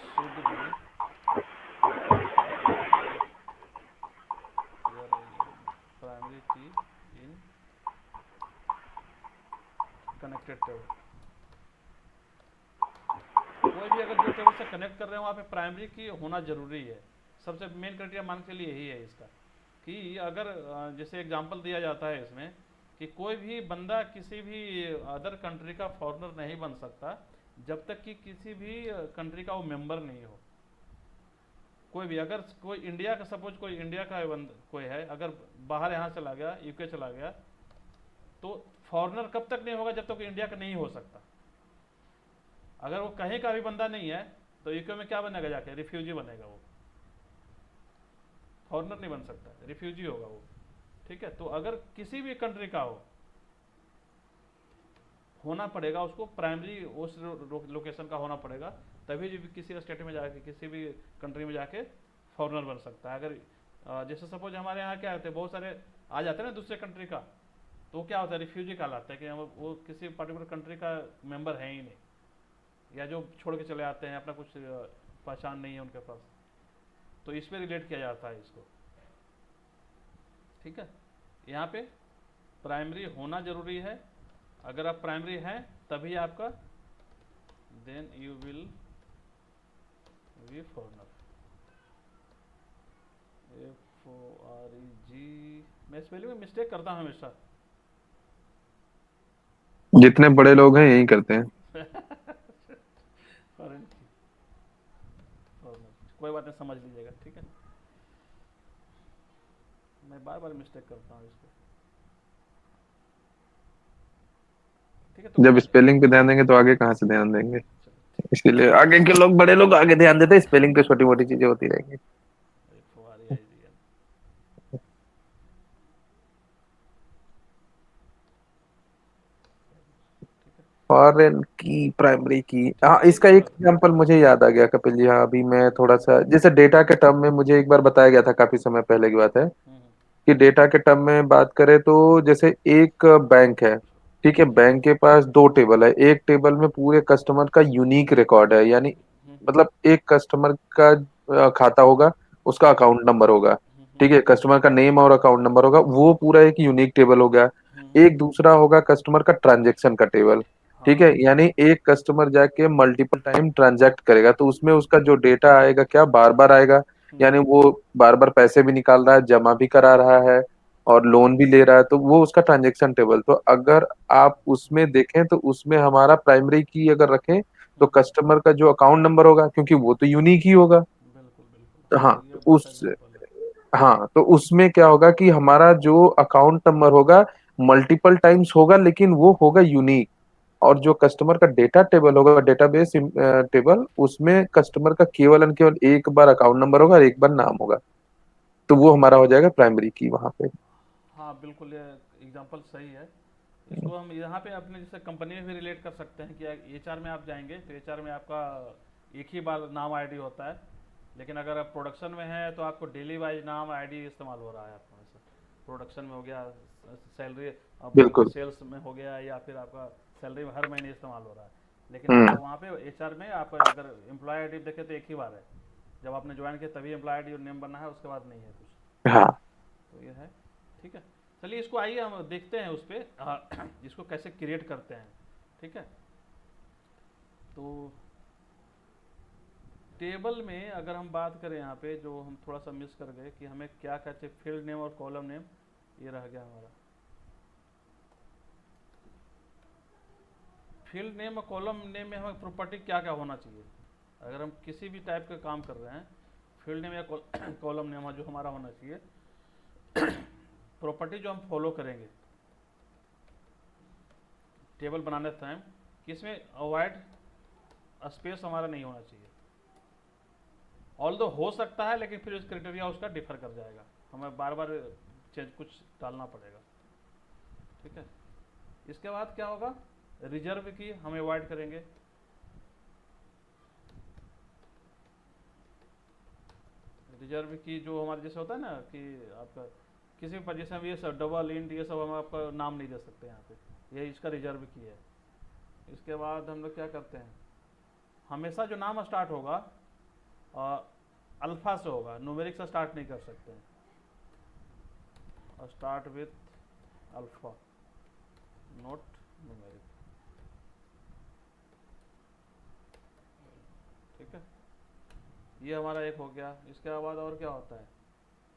शुड बी प्राइमरी की इन कनेक्टेड टेबल। कोई भी अगर जो टेबल से कनेक्ट कर रहे हो वहाँ पे प्राइमरी की होना जरूरी है। सबसे मेन क्राइटेरिया मान के लिए यही है इसका, कि अगर जैसे एग्जांपल दिया जाता है इसमें कि कोई भी बंदा किसी भी अदर कंट्री का फॉरेनर नहीं बन सकता जब तक कि किसी भी कंट्री का वो मेंबर नहीं हो। कोई भी अगर कोई इंडिया का, सपोज कोई इंडिया का कोई है, अगर बाहर यहाँ चला गया, यूके चला गया, तो फॉरेनर कब तक नहीं होगा जब तक इंडिया का नहीं हो सकता। अगर वो कहीं का भी बंदा नहीं है तो यूके में क्या बनेगा, जाके रिफ्यूजी बनेगा, वो फॉरेनर नहीं बन सकता, रिफ्यूजी होगा वो, ठीक है। तो अगर किसी भी कंट्री का होना पड़ेगा उसको प्राइमरी उस लोकेशन का होना पड़ेगा, तभी जो किसी स्टेट में जाके, किसी भी कंट्री में जाके फॉरेनर बन सकता है। अगर जैसे सपोज हमारे यहाँ क्या होते हैं, बहुत सारे आ जाते हैं ना दूसरे कंट्री का, तो क्या होता है, रिफ्यूजी कहलाता है कि वो किसी पर्टिकुलर कंट्री का मेंबर है ही नहीं, या जो छोड़ के चले आते हैं, अपना कुछ पहचान नहीं है उनके पास, तो इस पे रिलेट किया जाता है इसको, ठीक है। यहाँ पे प्राइमरी होना जरूरी है। अगर आप प्राइमरी हैं तभी आपका then you will be foreigner. FOREG, मैं स्पेलिंग में मिस्टेक करता हूँ हमेशा। जितने बड़े लोग हैं यही करते हैं। फॉरेन की, कोई बात नहीं, समझ लीजिएगा, ठीक है। मैं बार बार मिस्टेक करता हूँ इसको, ठीक है। तो जब स्पेलिंग पे ध्यान देंगे तो आगे कहाँ से ध्यान देंगे? चलो इसीलिए आगे के लोग, बड़े लोग आगे ध्यान देते हैं, स्पेलिंग पे छोटी मोटी चीजें होती रहेंगी। FOREIGN, फॉरेन की, प्राइमरी की, ठीक हाँ, है। इसका एक एग्जांपल मुझे याद आ गया कपिल जी। हाँ, अभी मैं थोड़ा सा, जैसे डेटा के टर्म में मुझे एक बार बताया गया था, काफी समय पहले की बात है, कि डेटा के टर्म में बात करें तो जैसे एक बैंक है, ठीक है, बैंक के पास दो टेबल है। एक टेबल में पूरे कस्टमर का यूनिक रिकॉर्ड है, यानी मतलब एक कस्टमर का खाता होगा, उसका अकाउंट नंबर होगा, ठीक है, कस्टमर का नेम और अकाउंट नंबर होगा, वो पूरा एक यूनिक टेबल हो गया। एक दूसरा होगा कस्टमर का ट्रांजेक्शन का टेबल, ठीक है, हाँ, यानी एक कस्टमर जाके मल्टीपल टाइम ट्रांजैक्ट करेगा तो उसमें उसका जो डेटा आएगा क्या बार बार आएगा, यानी वो बार बार पैसे भी निकाल रहा है, जमा भी करा रहा है, और लोन भी ले रहा है, तो वो उसका ट्रांजेक्शन टेबल। तो अगर आप उसमें देखें तो उसमें हमारा प्राइमरी की अगर रखें तो कस्टमर का जो अकाउंट नंबर होगा, क्योंकि वो तो यूनिक ही होगा। बिल्कुल बिल्कुल, तो हाँ, ये तो बेस्ट उस, एग्जांपल है। हाँ, तो उसमें क्या होगा कि हमारा जो अकाउंट नंबर होगा मल्टीपल टाइम्स होगा, लेकिन वो होगा यूनिक। और जो कस्टमर का डेटा टेबल होगा, डेटाबेस टेबल, उसमें कस्टमर का केवल एंड केवल एक बार अकाउंट नंबर होगा और एक बार नाम होगा, तो वो हमारा हो जाएगा प्राइमरी की वहां पे। हाँ बिल्कुल, ये एग्जांपल सही है। इसको हम यहाँ पे अपने जैसे कंपनी में भी रिलेट कर सकते हैं कि HR में आप जाएंगे तो HR में आपका एक ही बार नाम ID होता है, लेकिन अगर आप प्रोडक्शन में हैं तो आपको डेली वाइज नाम ID इस्तेमाल हो रहा है आपका, वैसे प्रोडक्शन में हो गया, सैलरी अब बिल्कुल। सेल्स में हो गया, या फिर आपका सैलरी हर महीने इस्तेमाल हो रहा है। लेकिन हम्म। वहाँ पे HR में आप अगर एम्प्लॉय ID देखें तो एक ही बार है, जब आपने ज्वाइन किया तभी एम्प्लॉय ID और नेम बना है, उसके बाद नहीं है कुछ। हाँ। तो ये है, ठीक है। चलिए इसको आइए हम देखते हैं उस पर इसको कैसे क्रिएट करते हैं, ठीक है। तो टेबल में अगर हम बात करें, यहाँ पे जो हम थोड़ा सा मिस कर गए कि हमें क्या कहते हैं, फील्ड नेम और कॉलम नेम, ये रह गया हमारा। फील्ड नेम और कॉलम नेम में हमें प्रॉपर्टी क्या क्या होना चाहिए, अगर हम किसी भी टाइप का काम कर रहे हैं, फील्ड नेम या कॉलम नेम जो हमारा होना चाहिए, प्रॉपर्टी जो हम फॉलो करेंगे टेबल बनाने टाइम, कि इसमें अवॉइड स्पेस हमारा नहीं होना चाहिए। ऑल्दो हो सकता है, लेकिन फिर उस क्राइटेरिया उसका डिफर कर जाएगा, हमें बार बार चेंज कुछ डालना पड़ेगा। ठीक है, इसके बाद क्या होगा, रिजर्व की हम अवॉइड करेंगे। रिजर्व की जो हमारे जैसे होता है ना कि आपका किसी भी पोजीशन में ये सब डबल इंट ये सब हम आपका नाम नहीं दे सकते यहाँ पे, ये इसका रिजर्व की है। इसके बाद हम लोग क्या करते हैं, हमेशा जो नाम स्टार्ट होगा अल्फा से होगा, न्यूमेरिक से स्टार्ट नहीं कर सकते हैं। Start with alpha note numeric. ठीक है, ये हमारा एक हो गया। इसके बाद और क्या होता है,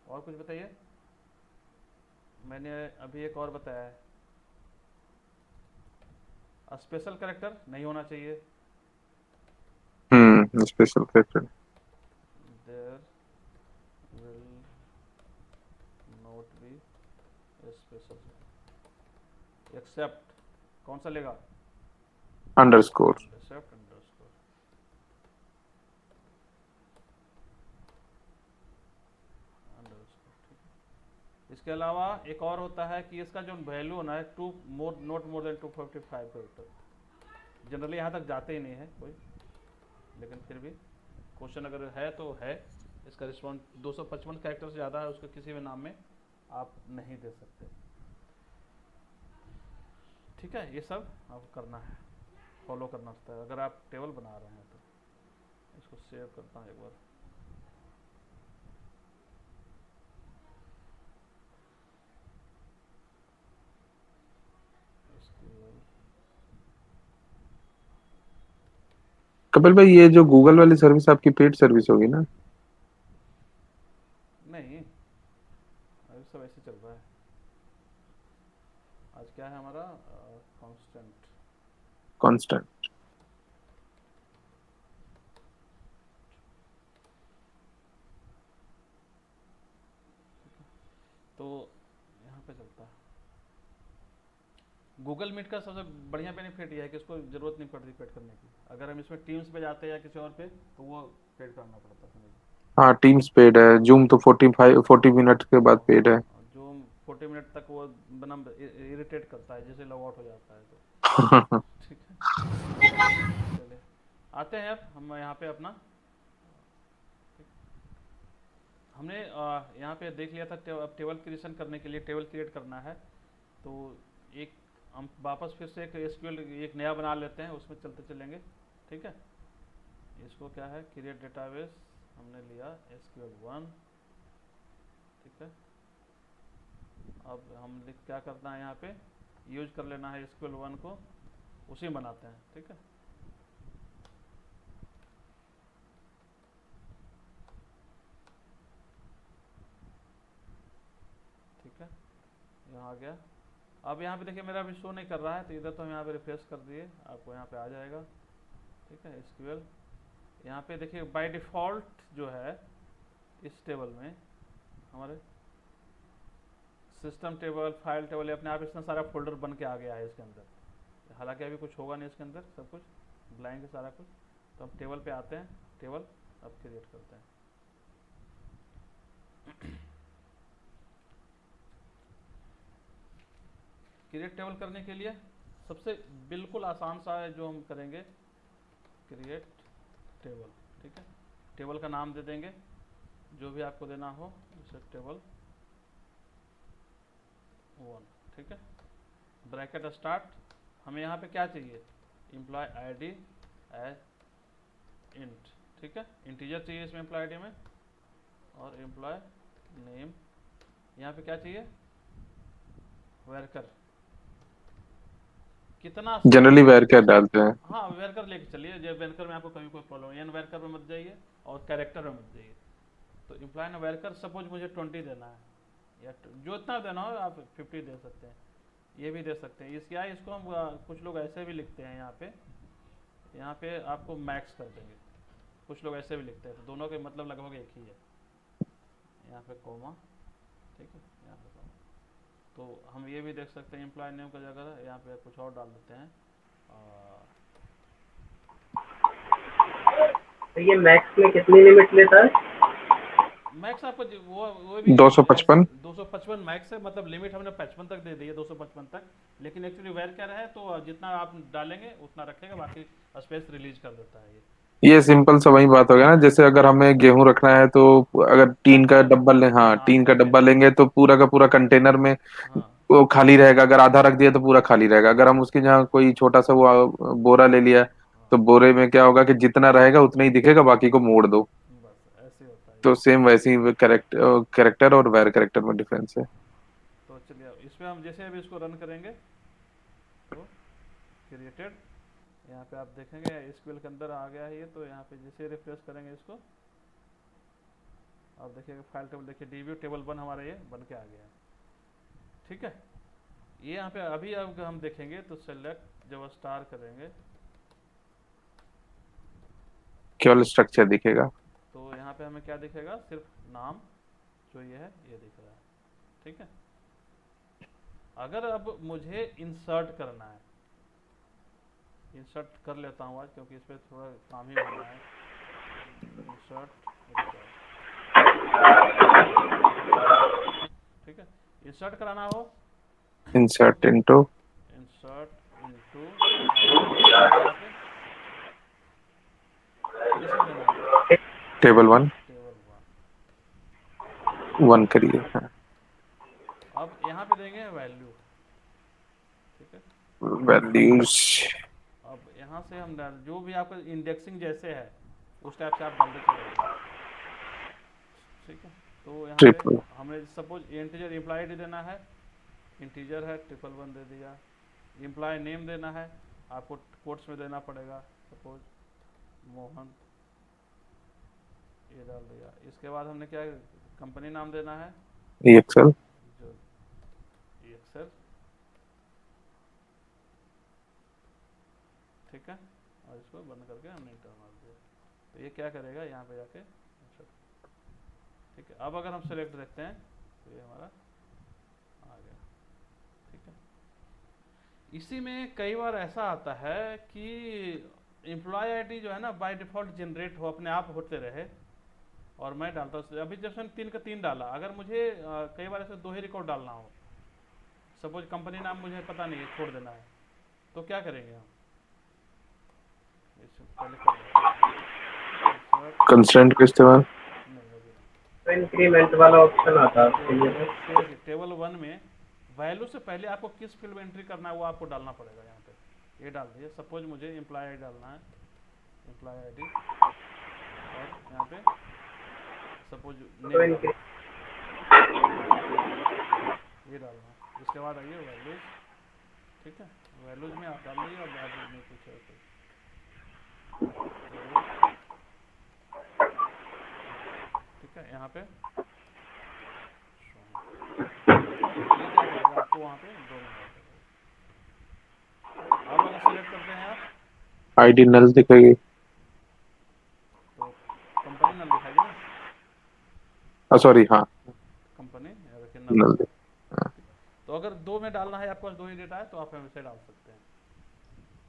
और कुछ बताइए। मैंने अभी एक और बताया है, स्पेशल कैरेक्टर नहीं होना चाहिए। Special character. There will not be special except, कौन सा लेगा, अंडरस्कोर। Accept underscore. इसके अलावा एक और होता है कि इसका जो वैल्यू होना है to more not more than 255 character. Generally यहाँ तक जाते ही नहीं है कोई, लेकिन फिर भी क्वेश्चन अगर है तो है। इसका रिस्पॉन्स 255 कैरेक्टर से ज़्यादा है उसके किसी भी नाम में आप नहीं दे सकते। ठीक है, ये सब आपको करना है, फॉलो करना होता है अगर आप टेबल बना रहे हैं तो। इसको सेव करता हूँ एक बार। कपिल भाई, ये जो गूगल वाली सर्विस आपकी पेड सर्विस होगी ना? नहीं, अभी सब ऐसे चल रहा है। आज क्या है हमारा कांस्टेंट। कांस्टेंट। तो यहाँ पे चलता है। गूगल मीट का सबसे बढ़िया बेनिफिट ये है कि इसको ज़रूरत नहीं पड़ती पेड करने की। अगर हम इसमें टीम्स पे जाते हैं या किसी और पे तो वो पेड करना पड़ता है हमें। हाँ, टीम्स पेड है। जूम तो 40 मिनट के बाद पेड है। जो 40 मिनट तक वो बना इरिटेट करता है जैसे लॉग आउट हो जाता है तो। ठीक है, चलिए आते हैं अब हम यहाँ पे अपना। हमने यहाँ पे देख लिया था अब टेबल क्रिएशन करने के लिए टेबल क्रिएट करना है तो एक हम वापस फिर से एक एसक्यूएल एक नया बना लेते हैं, उसमें चलते चलेंगे। ठीक है, इसको क्या है, क्रिएट डेटाबेस हमने लिया SQL1। ठीक है, अब हम क्या करना है यहाँ पे यूज कर लेना है SQL1 को, उसी में बनाते हैं। ठीक है, ठीक है, यहाँ आ गया। अब यहाँ पे देखिए मेरा अभी शो नहीं कर रहा है तो इधर तो हम यहाँ पे रिफ्रेश कर दिए, आपको यहाँ पे आ जाएगा। ठीक है, SQL यहाँ पे देखिए बाय डिफ़ॉल्ट जो है इस टेबल में हमारे सिस्टम टेबल फाइल टेबल अपने आप इतना सारा फोल्डर बन के आ गया है इसके अंदर। हालांकि अभी कुछ होगा नहीं इसके अंदर, सब कुछ ब्लैंक है सारा कुछ। तो हम टेबल पे आते हैं, टेबल अब क्रिएट करते हैं। क्रिएट टेबल करने के लिए सबसे बिल्कुल आसान सा है जो हम करेंगे, क्रिएट टेबल। ठीक है, टेबल का नाम दे देंगे जो भी आपको देना हो, जैसे टेबल 1। ठीक है, ब्रैकेट स्टार्ट। हमें यहाँ पे क्या चाहिए, एम्प्लॉय ID एज इंट। ठीक है, इंटीजर चाहिए इसमें एम्प्लॉय ID में, और एम्प्लॉय नेम यहाँ पे क्या चाहिए, वर्कर। कितना जनरली वर्कर डालते हैं। हाँ वर्कर लेके चलिए, जब वर्कर में आपको कभी कोई प्रॉब्लम है, वर्कर में मत जाइए और कैरेक्टर में मत जाइए। तो एम्प्लॉय ना वर्कर सपोज मुझे 20 देना है, या जो इतना देना हो आप 50 दे सकते हैं, ये भी दे सकते हैं। इसका इसको हम कुछ लोग ऐसे भी लिखते हैं, यहाँ पे आपको मैक्स कर देंगे, कुछ लोग ऐसे भी लिखते हैं, तो दोनों के मतलब लगभग एक ही है। यहाँ पे कोमा, ठीक है, यहाँ पे कोमा। तो हम ये भी देख सकते हैं एम्प्लॉय नेम का जगह यहाँ पे कुछ और डाल देते हैं, तो ये मैक्स में कितनी लिमिट लेता है? मैक्स आपको वो भी 255। 255 मैक्स है, मतलब लिमिट हमने 55 तक दे दी है, 255 तक। लेकिन एक्चुअली वेर क्या है, तो जितना आप डालेंगे उतना रखेगा, बाकी स्पेस रिलीज कर देता है ये सिंपल सा वही बात हो गया ना, जैसे अगर हमें गेहूं रखना है तो अगर टीन का डब्बा ले, हाँ हाँ टीन का डब्बा कंटेनर। लेंगे तो पूरा का पूरा कंटेनर में हाँ वो खाली रहेगा। अगर आधा रख दिया तो पूरा खाली रहेगा। अगर हम उसके जहाँ कोई छोटा सा वो बोरा ले लिया हाँ, तो बोरे में क्या होगा कि जितना रहेगा उतना ही दिखेगा, बाकी को मोड़ दो। बस ऐसे होता है तो ये। सेम वैसे ही कैरेक्टर और वेर कैरेक्टर में डिफरेंस है। तो चलिए अब इस पे हम जैसे अभी इसको रन करेंगे तो क्रिएटेड, यहाँ पे आप देखेंगे एसक्यूएल के अंदर आ गया है ये। तो यहाँ पे जैसे रिफ्रेश करेंगे इसको, आप देखिएगा फाइल टेबल, देखिए डीबी टेबल 1 हमारा ये बन के आ गया है। ठीक है, ये यहाँ पे अभी अब हम देखेंगे तो सेलेक्ट जब स्टार करेंगे केवल स्ट्रक्चर दिखेगा। तो यहाँ पे हमें क्या दिखेगा, सिर्फ नाम जो ये है ये दिख रहा है। ठीक है, अगर अब मुझे इंसर्ट करना है, इंसर्ट कर लेता हूँ आज, क्योंकि इस पर थोड़ा काम ही होना है। इंसर्ट रिकॉर्ड, ठीक है। इंसर्ट कराना हो, इंसर्ट इनटू इंसर्ट इनटू, आपको किस में देना है, यहाँ पे किस में देना है, टेबल 1। टेबल 1। 1 करिए, हाँ। अब यहाँ पे देंगे वैल्यू। ठीक है, वैल्यूज अब यहाँ से हम डाल जो भी आपका इंडेक्सिंग जैसे है उस टाइप से आप डालते चले जाइए। ठीक है, तो यहाँ पे ट्रिपल हमें सपोज इंटीजर एम्प्लॉय आईडी देना है, इंटीजर है 111 दे दिया। एम्प्लॉय नेम देना है, आपको कोट्स में देना पड़ेगा, सपोज मोहन, ये डाल दिया। इसके बाद हमने क्या कंपनी नाम देना है, एक्सेल। जो एक्सेल। ठीक है, और इसको बंद करके हमने इंटर मार दिया। तो ये क्या करेगा यहाँ पे जाके, ठीक है। अब अगर हम सेलेक्ट देखते हैं तो ये हमारा आ गया। ठीक है, इसी में कई बार ऐसा आता है कि एम्प्लॉय आईडी जो है ना बाय डिफ़ॉल्ट जनरेट हो, अपने आप होते रहे, और मैं डालता हूँ। अभी जब मैंने 3 का 3 डाला, अगर मुझे कई बार ऐसे 2 ही रिकॉर्ड डालना हो, सपोज कंपनी नाम मुझे पता नहीं है, छोड़ देना है, तो क्या करेंगे हम, पहले कर लेते हैं कंस्ट्रेंट का इस्तेमाल। नहीं अभी तो इंक्रीमेंट वाला ऑप्शन आता है आपके लिए तो। टेबल 1 में वैल्यू से पहले आपको किस फील्ड में एंट्री करना है वो आपको डालना पड़ेगा। यहाँ पे ये डाल दिए, सपोज मुझे एम्प्लॉय आईडी डालना है, एम्प्लॉय आईडी, और यहाँ पे सपोज तो नेम इंक्री ये डालना है। इसके बाद आइए वैल्यूज। ठीक है, वैल्यूज में आप डाल दीजिए, और बाद में कुछ है तो ठीक है। यहाँ पे ये क्या करेगा, आपको वहाँ पे 2 नंबर देगा। अब अगर सेलेक्ट करते हैं आप आईडी नल दिखेगी। तो कंपनी नल दिखाएगी ना, सॉरी, हाँ कंपनी देखिए नल नल आ दिख। गया। तो अगर 2 में डालना है, आपके पास 2 ही डेटा है, तो आप ऐसे डाल सकते हैं।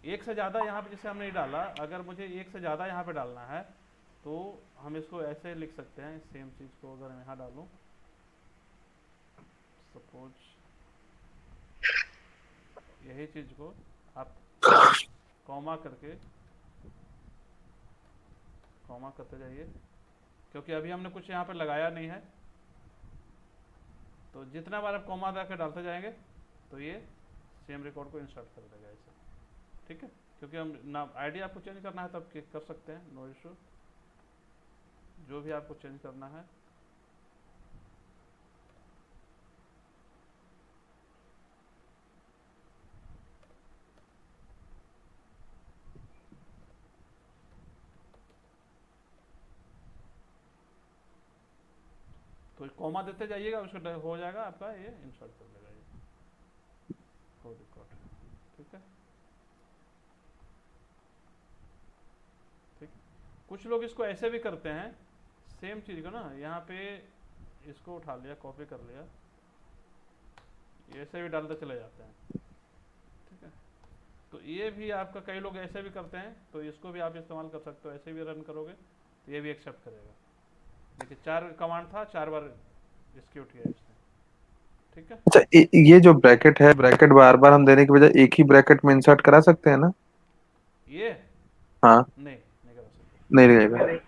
एक से ज़्यादा यहाँ पे जैसे हमने नहीं डाला, अगर मुझे एक से ज़्यादा यहाँ पे डालना है तो हम इसको ऐसे लिख सकते हैं। सेम चीज़ को अगर मैं यहाँ डालूँ, सपोज यही चीज़ को आप कॉमा करके, कॉमा करते जाइए, क्योंकि अभी हमने कुछ यहाँ पे लगाया नहीं है। तो जितना बार आप कॉमा दे के डालते जाएंगे तो ये सेम रिकॉर्ड को इंसर्ट कर देगा ऐसे। ठीक है, क्योंकि हम नाम आईडी आपको चेंज करना है तब कर सकते हैं, नो इशू, जो भी आपको चेंज करना है। तो कॉमा देते जाइएगा, उसको हो जाएगा आपका, ये इंसर्ट कर देगा ये हो रिकॉर्ड। ठीक है, ठीक। कुछ लोग इसको ऐसे भी करते हैं, सेम चीज़ को ना यहाँ पे इसको उठा लिया, कॉपी कर लिया, ये ऐसे भी डालते चले जाते हैं। ठीक है, तो ये भी आपका, कई लोग ऐसे भी करते हैं, तो इसको भी आप इस्तेमाल कर सकते हो, ऐसे भी रन करोगे तो ये भी एक्सेप्ट करेगा। देखिए 4 कमांड था, 4 बार एग्जीक्यूट किया इसने। ठीक है, अच्छा, ये जो ब्रैकेट है, ब्रैकेट बार बार हम देने के बजाय एक ही ब्रैकेट में इंसर्ट करा सकते हैं ना? ये हाँ। नहीं नहीं करा सकते, नहीं रहेगा। नहीं लेगा ही नहीं।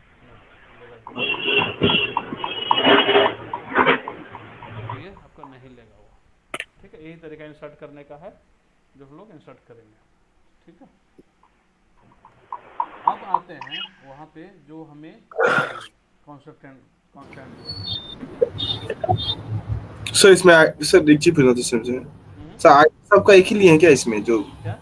तो ये आपका नहीं लेगा वो। ठीक है, यही तरीका इंसर्ट करने का है जो हम लोग इंसर्ट करेंगे। ठीक है, अब आते हैं वहाँ पे जो हमें चाहिए, कांस्टेंट कांस्टेंट दिया है। ठीक है, सर इसमें सर एक चीज पूछना था सर मुझे। सर आईडी सबका एक ही लिए हैं क्या इसमें, जो क्या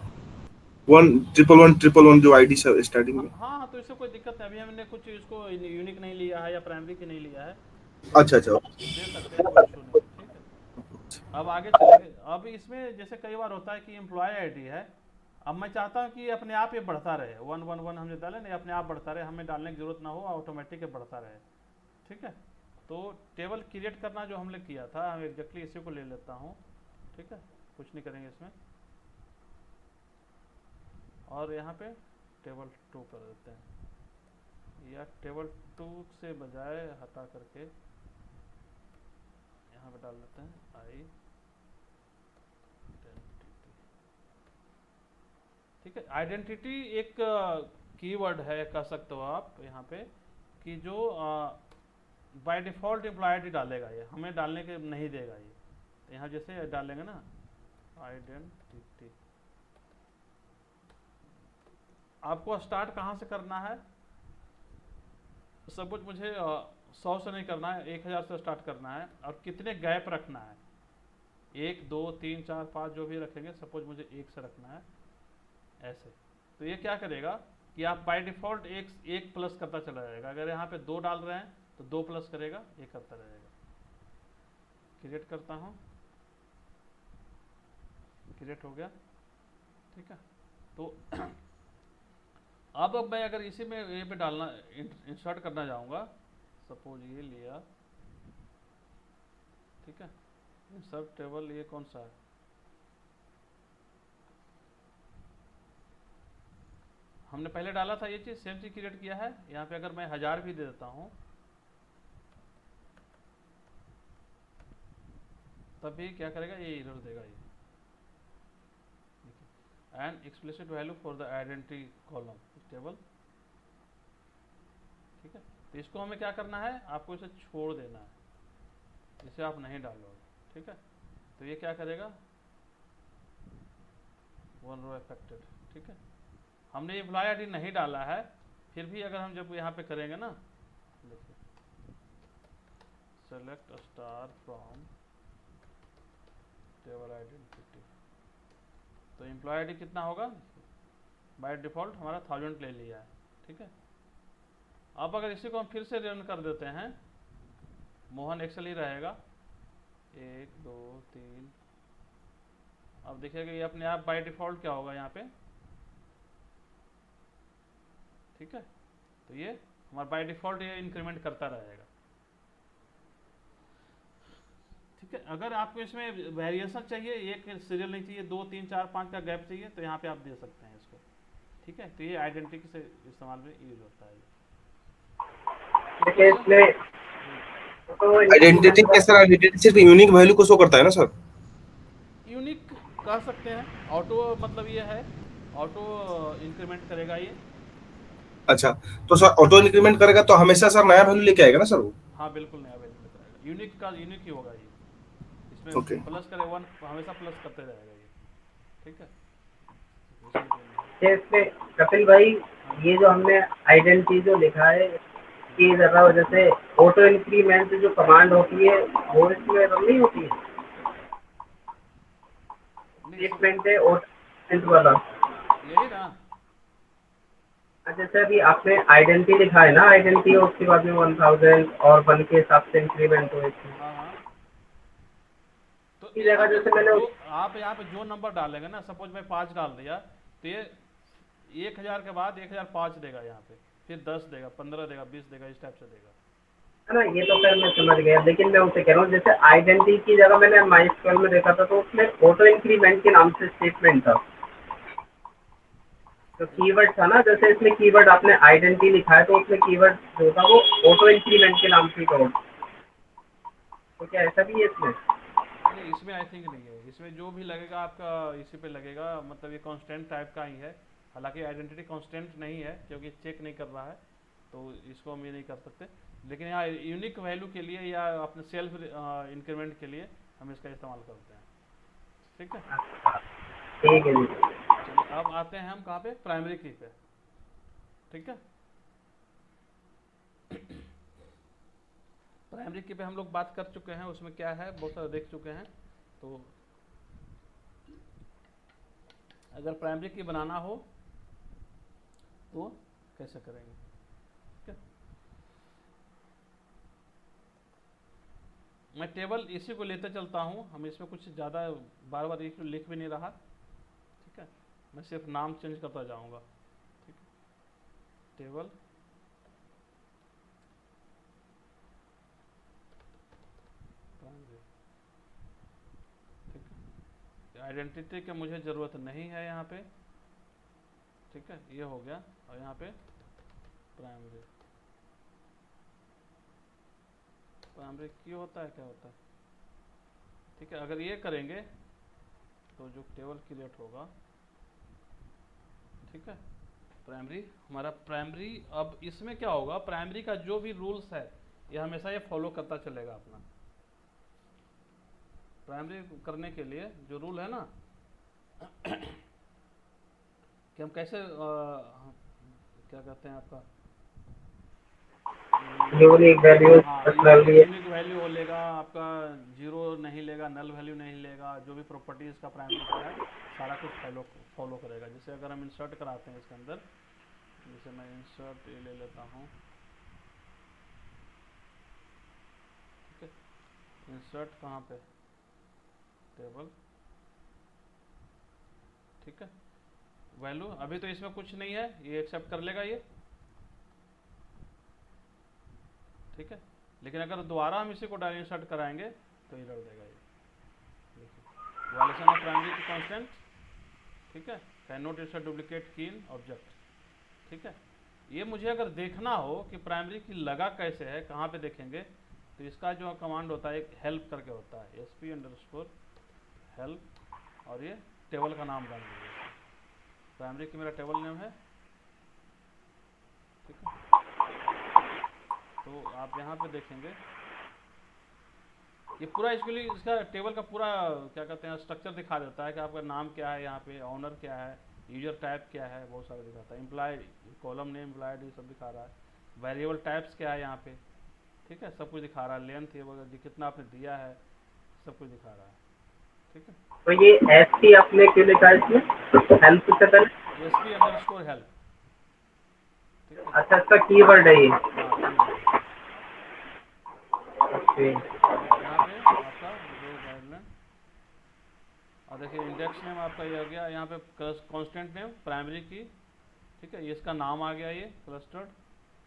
1111111 जो आईडी सर स्टार्टिंग में? हाँ, तो इससे कोई दिक्कत नहीं। अभी हमने कुछ इसको यूनिक नहीं लिया है या प्राइमरी की नहीं लिया है, अच्छा अच्छा। दे सकते हैं, कोई इशू नहीं। ठीक है, अब आगे चलेंगे। अब इसमें जैसे कई बार होता है कि एम्प्लॉय आईडी है, अब मैं चाहता हूँ कि अपने आप ये बढ़ता रहे, 111 हम जो डालें ना, अपने आप बढ़ता रहे, हमें डालने की जरूरत ना हो, ऑटोमेटिक बढ़ता रहे। ठीक है, तो टेबल क्रिएट करना जो हमने किया था, हम एग्जैक्टली इसी को ले लेता हूँ। ठीक है, कुछ नहीं करेंगे इसमें, और यहाँ पे टेबल 2 कर देते हैं, या टेबल 2 से बजाय हटा करके यहाँ पे डाल देते हैं आइडेंटिटी। ठीक है, आइडेंटिटी एक कीवर्ड है, कह सकते हो आप यहाँ पे, कि जो बाय डिफ़ॉल्ट एम्प्लॉय आईडी डालेगा, ये हमें डालने के नहीं देगा ये। तो यहाँ जैसे डालेंगे ना आइडेंटिटी, आपको स्टार्ट कहाँ से करना है? सपोज मुझे 100 से नहीं करना है, 1000 से स्टार्ट करना है, और कितने गैप रखना है, 1 2 3 4 5 जो भी रखेंगे, सपोज मुझे 1 से रखना है ऐसे। तो ये क्या करेगा कि आप बाय डिफ़ॉल्ट एक प्लस करता चला जाएगा। अगर यहाँ पे 2 डाल रहे हैं तो 2 प्लस करेगा, ये करता रहेगा। क्रिएट करता हूँ, क्रिएट हो गया। ठीक है, तो अब मैं अगर इसी में ये पे डालना, इंसर्ट करना जाऊँगा, सपोज ये लिया। ठीक है, इंसर्ट टेबल, ये कौन सा है? हमने पहले डाला था ये चीज़, सेम चीज़ क्रिएट किया है। यहाँ पे अगर मैं 1000 भी दे देता हूँ, तब भी क्या करेगा, ये एरर देगा ये। And explicit value for the identity column table. ठीक है, तो इसको हमें क्या करना है, आपको इसे छोड़ देना है, इसे आप नहीं डालोगे। ठीक है, तो ये क्या करेगा, 1 रो अफेक्टेड। ठीक है, हमने एम्प्लॉय आईडी नहीं डाला है, फिर भी अगर हम जब यहाँ पे करेंगे ना, देखिए select star from table identity, तो एम्प्लॉय आईडी कितना होगा, बाय डिफ़ॉल्ट हमारा 1000 ले लिया है। ठीक है, अब अगर इसी को हम फिर से रन कर देते हैं, मोहन एक्सेल ही रहेगा, 1 2 3, अब देखिएगा ये अपने आप बाय डिफ़ॉल्ट क्या होगा यहाँ पे। ठीक है, तो ये हमारा बाय डिफ़ॉल्ट ये इंक्रीमेंट करता रहेगा। ठीक है, अगर आपको इसमें वेरिएशन चाहिए, एक सीरियल नहीं चाहिए, 2 3 4 5 का गैप चाहिए, तो यहाँ पे आप दे सकते हैं इसको। ठीक है, तो ये आइडेंटिटी से इस्तेमाल में यूज होता है। आइडेंटिटी कैसे, आइडेंटिटी सिर्फ यूनिक वैल्यू को शो करता है ना सर? यूनिक कह सकते हैं, ऑटो मतलब ये है, ऑटो इंक्रीमेंट करेगा ये। अच्छा, तो सर ऑटो इंक्रीमेंट करेगा तो हमेशा सर नया वैल्यू लेके आएगा ना सर वो? हाँ बिल्कुल, नया वैल्यू लेकर आएगा, यूनिक का यूनिक ही होगा ये, इसमें Okay. प्लस करे 1 हमेशा प्लस करते जाएगा ये। ठीक है, इसमें कपिल भाई, ये जो हमने आइडेंटिटी जो लिखा है, ये ज़्यादा वजह से ऑटो इंक्रीमेंट जो कमांड होती है वो इसमें रन नहीं होती है, स्टेटमेंट है ऑटो वाला। यही ना, जैसे अभी आपने आइडेंटिटी लिखा है ना, आइडेंटिटी उसके बाद में 1000 और 1 के हिसाब से इंक्रीमेंट हुई थी। हाँ, तो इसी जगह जैसे मैंने आप यहाँ पे जो नंबर डालेंगे ना, सपोज मैं 5 डाल दिया, तो ये 1000 के बाद 1005 देगा यहाँ पे, फिर 10 देगा, 15 देगा, 20 देगा, इस टाइप से देगा। है ना, ये तो फिर मैं समझ गया, लेकिन मैं उसे कह रहा हूँ जैसे आइडेंटिटी की जगह मैंने माइस्क्वेल में देखा था, तो उसमें ऑटो इंक्रीमेंट के नाम से स्टेटमेंट था। तो कीवर्ड था ना, जैसे इसमें कीवर्ड आपने आइडेंटिटी लिखा है, तो उसमें कीवर्ड जो था वो ऑटो इंक्रीमेंट के नाम से कोड, तो क्या ऐसा भी है इसमें? नहीं, इसमें आई थिंक नहीं है। इसमें जो भी लगेगा आपका इसी पे लगेगा, मतलब ये कांस्टेंट टाइप का ही है। हालांकि आइडेंटिटी कांस्टेंट नहीं है क्योंकि चेक नहीं कर रहा है, तो इसको हम ये नहीं कर सकते। लेकिन यहाँ यूनिक वैल्यू के लिए या अपने सेल्फ इंक्रीमेंट के लिए हम इसका इस्तेमाल करते हैं। ठीक है, ठीक है जी। चलिए अब आते हैं हम कहाँ पे, प्राइमरी की पे। ठीक है, प्राइमरी की पे हम लोग बात कर चुके हैं, उसमें क्या है बहुत सारा देख चुके हैं। तो अगर प्राइमरी की बनाना हो तो कैसे करेंगे? ठीक है, मैं टेबल इसी को लेते चलता हूँ, हम इसमें कुछ ज़्यादा बार बार लिख भी नहीं रहा। ठीक है, मैं सिर्फ नाम चेंज करता जाऊँगा। ठीक है, टेबल प्राइमरी। ठीक है, आइडेंटिटी की मुझे ज़रूरत नहीं है यहाँ पे। ठीक है, ये हो गया। और यहाँ पे प्राइमरी, प्राइमरी की होता है, क्या होता है? ठीक है, अगर ये करेंगे तो जो टेबल क्रिएट होगा, ठीक है, प्राइमरी हमारा प्राइमरी। अब इसमें क्या होगा, प्राइमरी का जो भी रूल्स है ये हमेशा ये फॉलो करता चलेगा अपना। प्राइमरी करने के लिए जो रूल है ना कि हम कैसे क्या कहते हैं आपका, यूनिक वैल्यू हाँ, मतलब ये यूनिक वैल्यू लेगा आपका, जीरो नहीं लेगा, नल वैल्यू नहीं लेगा। जो भी प्रॉपर्टीज का प्राइमरी का है सारा कुछ फॉलो करेगा। जैसे अगर हम इंसर्ट कराते हैं इसके अंदर, जैसे मैं इंसर्ट ये ले लेता हूँ। ठीक है, इंसर्ट कहाँ पे, टेबल। ठीक है, वैल्यू अभी तो इसमें कुछ नहीं है, ये एक्सेप्ट कर लेगा ये। ठीक है, लेकिन अगर दोबारा हम इसी को डायरेक्ट इंसर्ट कराएंगे तो एरर देगा ये। देखिए, वायलेशन ऑफ प्राइमरी की कांस्टेंट। ठीक है, कैन नॉट इंसर्ट डुप्लीकेट की इन ऑब्जेक्ट। ठीक है, ये मुझे अगर देखना हो कि प्राइमरी की लगा कैसे है, कहाँ पे देखेंगे, तो इसका जो कमांड होता है एक हेल्प करके होता है, sp_help, और ये टेबल का नाम डाल दीजिए। प्राइमरी की मेरा टेबल नेम है। ठीक है, तो आप यहाँ पे देखेंगे ये पूरा इसका टेबल का पूरा क्या कहते हैं स्ट्रक्चर दिखा देता है कि आपका नाम क्या है, यहाँ पे ऑनर क्या है, यूजर टाइप क्या है, बहुत सारा दिखाता है। एम्प्लॉयड, कॉलम नेम एम्प्लॉयड, ये सब दिखा रहा है। वेरिएबल टाइप्स क्या है यहाँ पे, ठीक है, सब कुछ दिखा रहा है। लेंथ ये वगैरह कितना आपने दिया है, सब कुछ दिखा रहा है। ठीक है, तो ये एसपी आपने क्यों लिखा है इसमें हेल्प से पहले? sp_help। ठीक है, अच्छा, इसका कीवर्ड है ये। हाँ कीवर्ड है। ओके। तो यहाँ पे आपका जो गाइडलाइन, और देखिए इंडेक्स नेम आपका ये आ गया, यहाँ पे कांस्टेंट नेम प्राइमरी की। ठीक है, ये इसका नाम आ गया, ये क्लस्टर्ड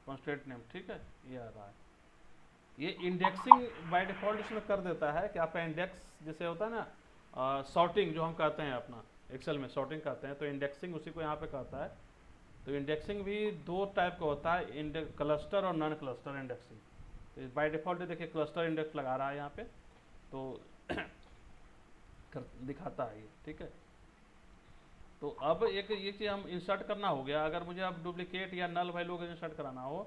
कांस्टेंट नेम। ठीक है, ये आ रहा है। ये इंडेक्सिंग बाय डिफ़ॉल्ट इसमें कर देता है कि आपका इंडेक्स जैसे होता है ना, सॉर्टिंग जो हम कहते हैं अपना एक्सेल में सॉर्टिंग कहते हैं, तो इंडेक्सिंग उसी को यहाँ पे कहता है। तो इंडेक्सिंग भी दो टाइप का होता है, क्लस्टर और नॉन क्लस्टर इंडेक्सिंग। तो बाय डिफ़ॉल्ट देखिए क्लस्टर इंडेक्स लगा रहा है यहाँ पे, तो दिखाता है ये। ठीक है, तो अब एक ये चीज़ हम इंसर्ट करना हो गया। अगर मुझे अब डुप्लीकेट या नल वैल्यू अगर इंसर्ट कराना हो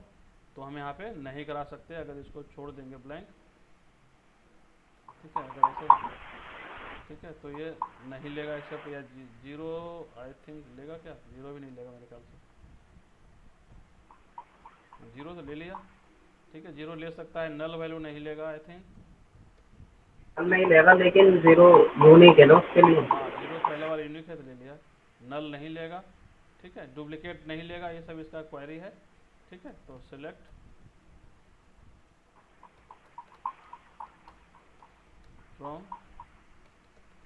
तो हम यहाँ पे नहीं करा सकते, अगर इसको छोड़ देंगे ब्लैंक। ठीक है, अगर ऐसे, ठीक है, तो ये नहीं लेगा एक्सेप्ट, या जीरो आई थिंक लेगा, क्या जीरो भी नहीं लेगा मेरे ख्याल से, जीरो तो ले लिया। ठीक है, जीरो ले सकता है, नल वैल्यू नहीं लेगा आई थिंक, नहीं लेगा, लेकिन जीरो यूनिक है ना उसके लिए। हाँ जीरो पहले वाला यूनिक है तो ले लिया। नल नहीं लेगा, ठीक है, डुप्लीकेट नहीं लेगा, ये सब इसका क्वेरी है। ठीक है, तो सिलेक्ट फ्रॉम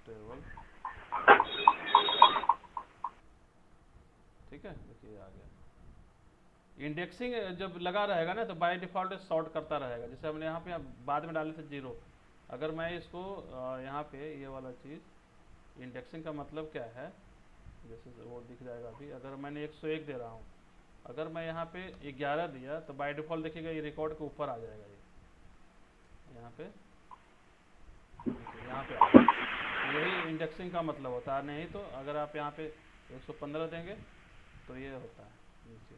टेबल। ठीक है, देखिए आ गया। इंडेक्सिंग जब लगा रहेगा ना तो बाय डिफ़ॉल्ट सॉर्ट करता रहेगा। जैसे हमने यहाँ पे बाद में डाले थे जीरो, अगर मैं इसको यहाँ पे ये वाला चीज़, इंडेक्सिंग का मतलब क्या है, जैसे वो दिख जाएगा अभी। अगर मैंने 101 दे रहा हूँ, अगर मैं यहाँ पे 11 दिया तो बाय डिफ़ॉल्ट देखिएगा ये रिकॉर्ड के ऊपर आ जाएगा, ये यहाँ पे, देखिए यहाँ पे आ जाएगा। यही इंडेक्सिंग का मतलब होता है। नहीं तो अगर आप यहाँ पे 115 देंगे तो ये होता है नीचे।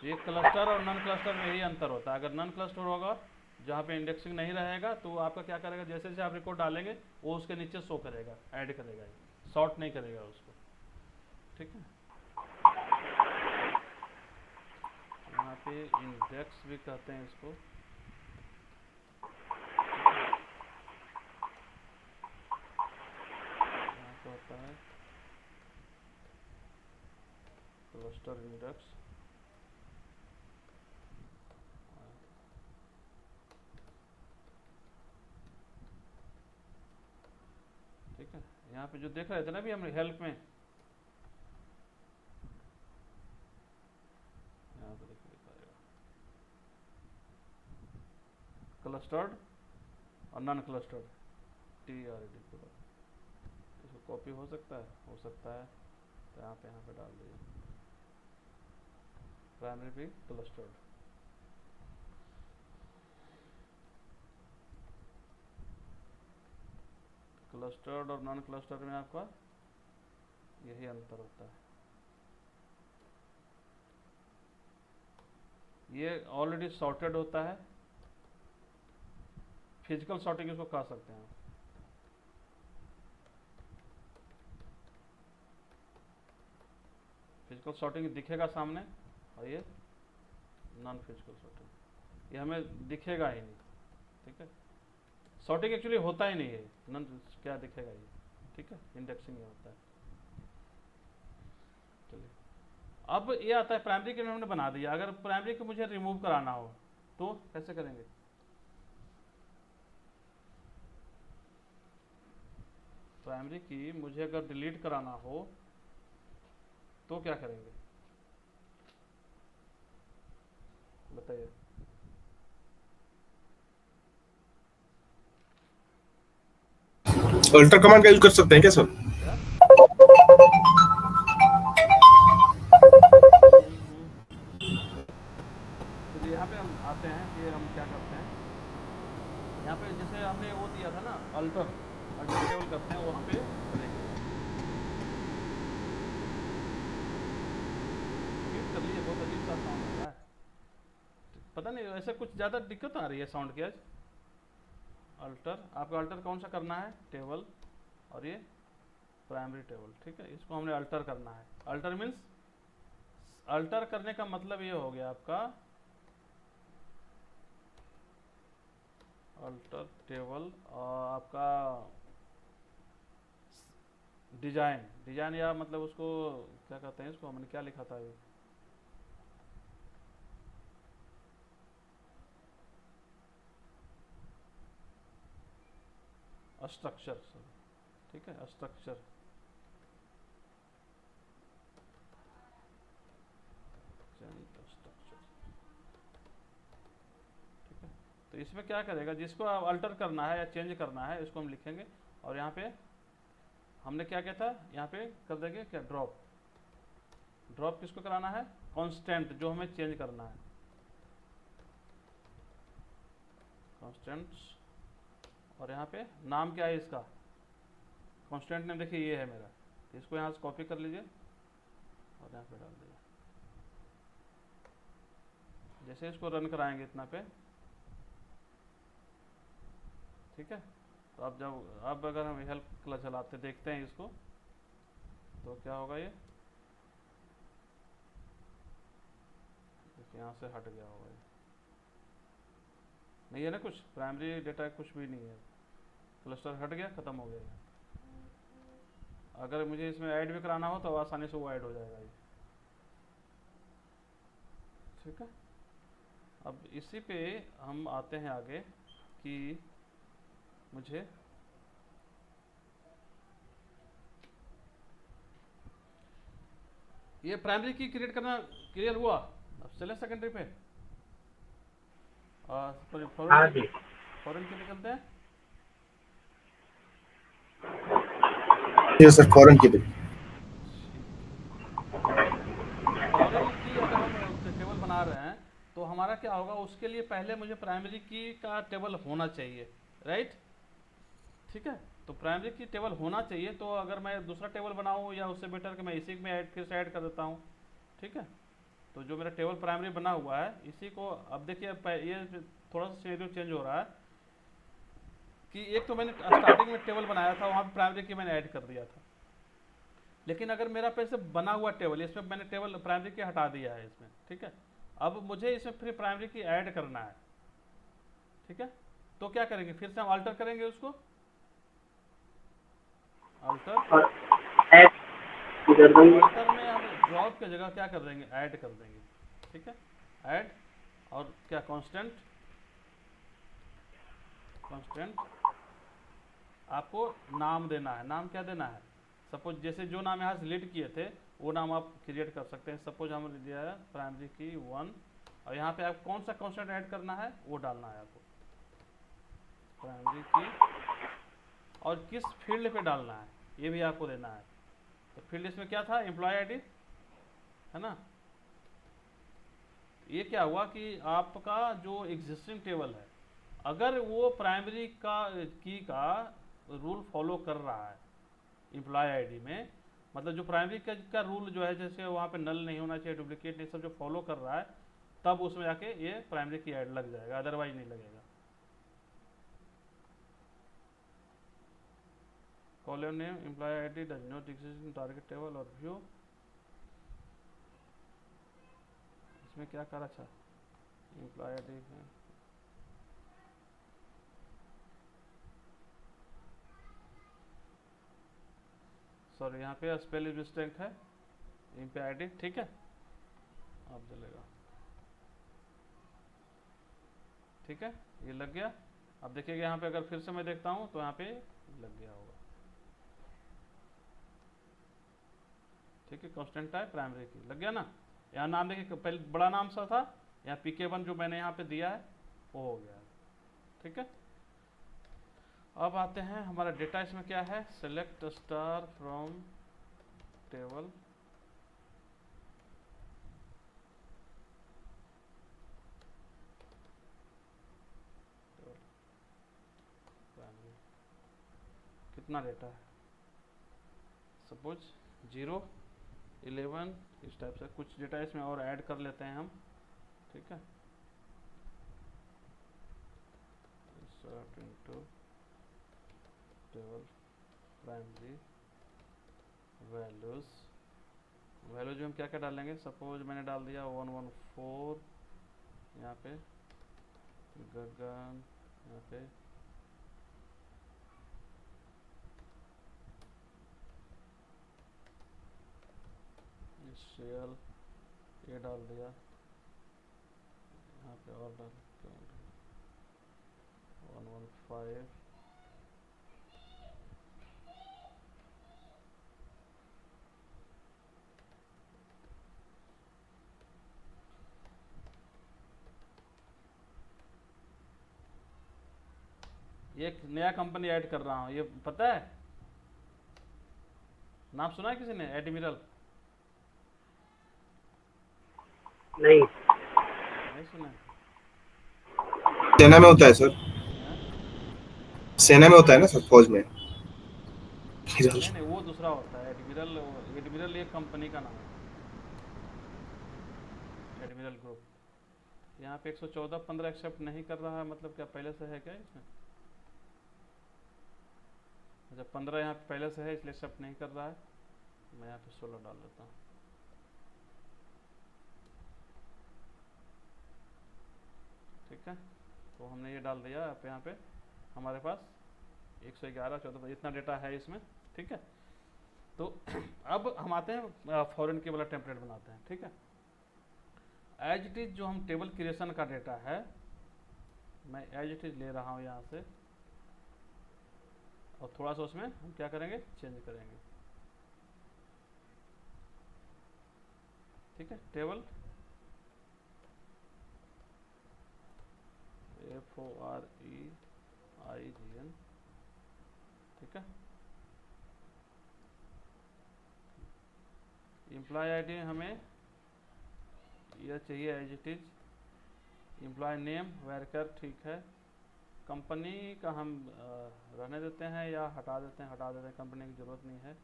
ये क्लस्टर और नॉन क्लस्टर में यही अंतर होता है। अगर नॉन क्लस्टर होगा जहाँ पे इंडेक्सिंग नहीं रहेगा तो आपका क्या करेगा, जैसे जैसे आप रिकॉर्ड डालेंगे वो उसके नीचे शो करेगा, ऐड करेगा, शॉर्ट नहीं करेगा उसको, ठीक है। यहाँ पे इंडेक्स भी कहते हैं इसको। यहाँ पे होता है क्लस्टर इंडेक्स। ठीक है, यहाँ पे जो देख रहे थे ना अभी हम हेल्प में, यहाँ पे देखिए दिखाएगा क्लस्टर्ड और नॉन क्लस्टर्ड, TRD पूरा। इसको कॉपी हो सकता है तो यहाँ पे डाल दीजिए प्राइमरी भी क्लस्टर्ड। क्लस्टर्ड और नॉन क्लस्टर्ड में आपका यही अंतर होता है। ये ऑलरेडी सॉर्टेड होता है, फिजिकल सॉर्टिंग इसको कह सकते हैं। फिजिकल सॉर्टिंग दिखेगा सामने, और ये नॉन फिजिकल सॉर्टिंग, ये हमें दिखेगा ही नहीं, ठीक है। सॉर्टिंग एक्चुअली होता ही नहीं है, नॉन क्या दिखेगा ये, ठीक है। इंडेक्सिंग ये होता है। चलिए, अब ये आता है प्राइमरी के हमने बना दिया। अगर प्राइमरी को मुझे रिमूव कराना हो तो कैसे करेंगे? प्राइमरी की मुझे अगर डिलीट कराना हो तो क्या करेंगे बताइए? अल्टर कमांड का यूज कर सकते हैं क्या सर? क्या? तो यहाँ पे हम आते हैं कि हम क्या करते हैं। यहाँ पे जैसे हमने वो दिया था ना अल्टर टेबल करते हैं, वहाँ पे करेंगे। म्यूट कर लीजिए, बहुत अजीब सा साउंड हो रहा है, पता नहीं ऐसा कुछ ज़्यादा दिक्कत आ रही है साउंड की आज। अल्टर, आपका अल्टर कौन सा करना है? टेबल, और ये प्राइमरी टेबल, ठीक है। इसको हमने अल्टर करना है। अल्टर मीन्स, अल्टर करने का मतलब ये हो गया आपका अल्टर टेबल, और आपका डिजाइन या मतलब उसको क्या कहते हैं, इसको हमने क्या लिखा था ये, स्ट्रक्चर, ठीक है, स्ट्रक्चर। ठीक है, तो इसमें क्या करेगा, जिसको आप अल्टर करना है या चेंज करना है इसको हम लिखेंगे। और यहाँ पे हमने क्या किया था, यहाँ पे कर देंगे क्या, ड्रॉप किसको कराना है? कांस्टेंट, जो हमें चेंज करना है, कांस्टेंट्स। और यहाँ पे नाम क्या है इसका, कांस्टेंट नेम देखिए ये है मेरा, इसको यहाँ से कॉपी कर लीजिए और यहाँ पे डाल दीजिए। जैसे इसको रन कराएंगे इतना पे, ठीक है। तो अब अगर हम हेल्प क्लास चलाते देखते हैं इसको, तो क्या होगा, ये यहाँ से हट गया होगा, ये नहीं है ना कुछ, प्राइमरी डेटा कुछ भी नहीं है, क्लस्टर हट गया, खत्म हो गया। अगर मुझे इसमें ऐड भी कराना हो तो आसानी से वो ऐड हो जाएगा ये, ठीक है। अब इसी पे हम आते हैं आगे कि मुझे ये प्राइमरी की क्रिएट करना क्लियर हुआ। अब चले सेकेंडरी पे, फॉरेन की निकलते हैं। ये सर फॉरेन की भी। ठीक हमारा क्या होगा, उसके लिए पहले मुझे प्राइमरी की का टेबल होना चाहिए, राइट। ठीक है, तो प्राइमरी की टेबल होना चाहिए। तो अगर मैं दूसरा टेबल बनाऊँ, या उससे बेटर कि मैं इसी में फिर से ऐड कर देता हूँ। ठीक है, तो जो मेरा टेबल प्राइमरी बना हुआ है, इसी को अब देखिए ये थोड़ा सा सिनेरियो चेंज हो रहा है कि एक तो मैंने स्टार्टिंग में टेबल बनाया था, वहाँ पे प्राइमरी की मैंने ऐड कर दिया था। लेकिन अगर मेरा पे से बना हुआ टेबल, इसमें मैंने टेबल प्राइमरी की हटा दिया है इसमें। ठीक है, अब मुझे इसमें फिर प्राइमरी की ऐड करना है। ठीक है, तो क्या करेंगे, फिर से हम अल्टर करेंगे उसको, अल्टर, और ऐड इधर देंगे। अल्टर में हम ड्रॉप की जगह क्या कर देंगे, ऐड कर देंगे। ठीक है, ऐड, और क्या कांस्टेंट, कांस्टेंट आपको नाम देना है। नाम क्या देना है, सपोज जैसे जो नाम यहाँ से लीड किए थे वो नाम आप क्रिएट कर सकते हैं। सपोज हमने दिया है प्राइमरी की 1, और यहाँ पे आप कौन सा कांस्टेंट ऐड करना है वो डालना है आपको, प्राइमरी की, और किस फील्ड पे डालना है ये भी आपको देना है। तो फील्ड इसमें क्या था, एम्प्लॉय आईडी है ना। ये क्या हुआ कि आपका जो एग्जिस्टिंग टेबल है, अगर वो प्राइमरी का की का रूल फॉलो कर रहा है एम्प्लॉय आईडी में, मतलब जो प्राइमरी का रूल जो है, जैसे वहाँ पे नल नहीं होना चाहिए, डुप्लीकेट नहीं, सब जो फॉलो कर रहा है, तब उसमें जाके ये प्राइमरी की ऐड लग जाएगा, अदरवाइज नहीं लगेगा। Column name employ ID does not exist in target table और व्यू। इसमें क्या करा, अच्छा एम्प्लॉय आईडी है, सॉरी यहाँ पे स्पेल मिस्टेक है, एम्प्लॉय आईडी। ठीक है, अब चलेगा। ठीक है, ये लग गया। अब देखिएगा यहाँ पे अगर फिर से मैं देखता हूँ तो यहाँ पे लग गया होगा। ठीक है, कांस्टेंट है प्राइमरी की, लग गया ना। यहाँ नाम देखिए, पहले बड़ा नाम सा था, यहाँ PK1 जो मैंने यहाँ पे दिया है वो हो गया। ठीक है, अब आते हैं हमारा डेटा, इसमें क्या है, सेलेक्ट स्टार फ्रॉम टेबल, कितना डेटा है, सपोज 0, 11, इस टाइप से कुछ डेटा इसमें और ऐड कर लेते हैं हम। ठीक है, insert into table primary values, values में हम क्या क्या डालेंगे, सपोज मैंने डाल दिया 114, यहाँ पे गगन, यहाँ पे शेल, ये डाल दिया, यहाँ पे और डाल 115, ये एक नया कंपनी ऐड कर रहा हूँ, ये पता है, नाम सुना है किसी ने, एडमिरल? नहीं, नहीं सुना है? सेना में होता है सर, हैं? सेना में होता है ना सर, फौज में। नहीं नहीं, वो दूसरा होता है एडमिरल। एडमिरल एक कंपनी का नाम है, एडमिरल ग्रुप। यहाँ पे 114.15 एक्सेप्ट नहीं कर रहा है, मतलब क्या पहले से है क्या इसमें? अच्छा 15 यहाँ पे पहले से है, इसलिए एक्सेप्ट नहीं कर रहा है। मैं यहाँ पे 16 डाल देता हूँ। ठीक है, तो हमने ये डाल दिया। अब यहाँ पे हमारे पास 111, 14 इतना डेटा है इसमें। ठीक है, तो अब हम आते हैं फॉरेन की वाला टेम्पलेट बनाते हैं। ठीक है, एज इट इज जो हम टेबल क्रिएशन का डेटा है, मैं एज इट इज ले रहा हूँ यहाँ से, और थोड़ा सा उसमें हम क्या करेंगे, चेंज करेंगे। ठीक है, टेबल FOREIGN। ठीक है, एम्प्लॉय आईडी हमें यह चाहिए as it is employ name worker, ठीक है। कंपनी का हम रहने देते हैं या हटा देते हैं, कंपनी की ज़रूरत नहीं है,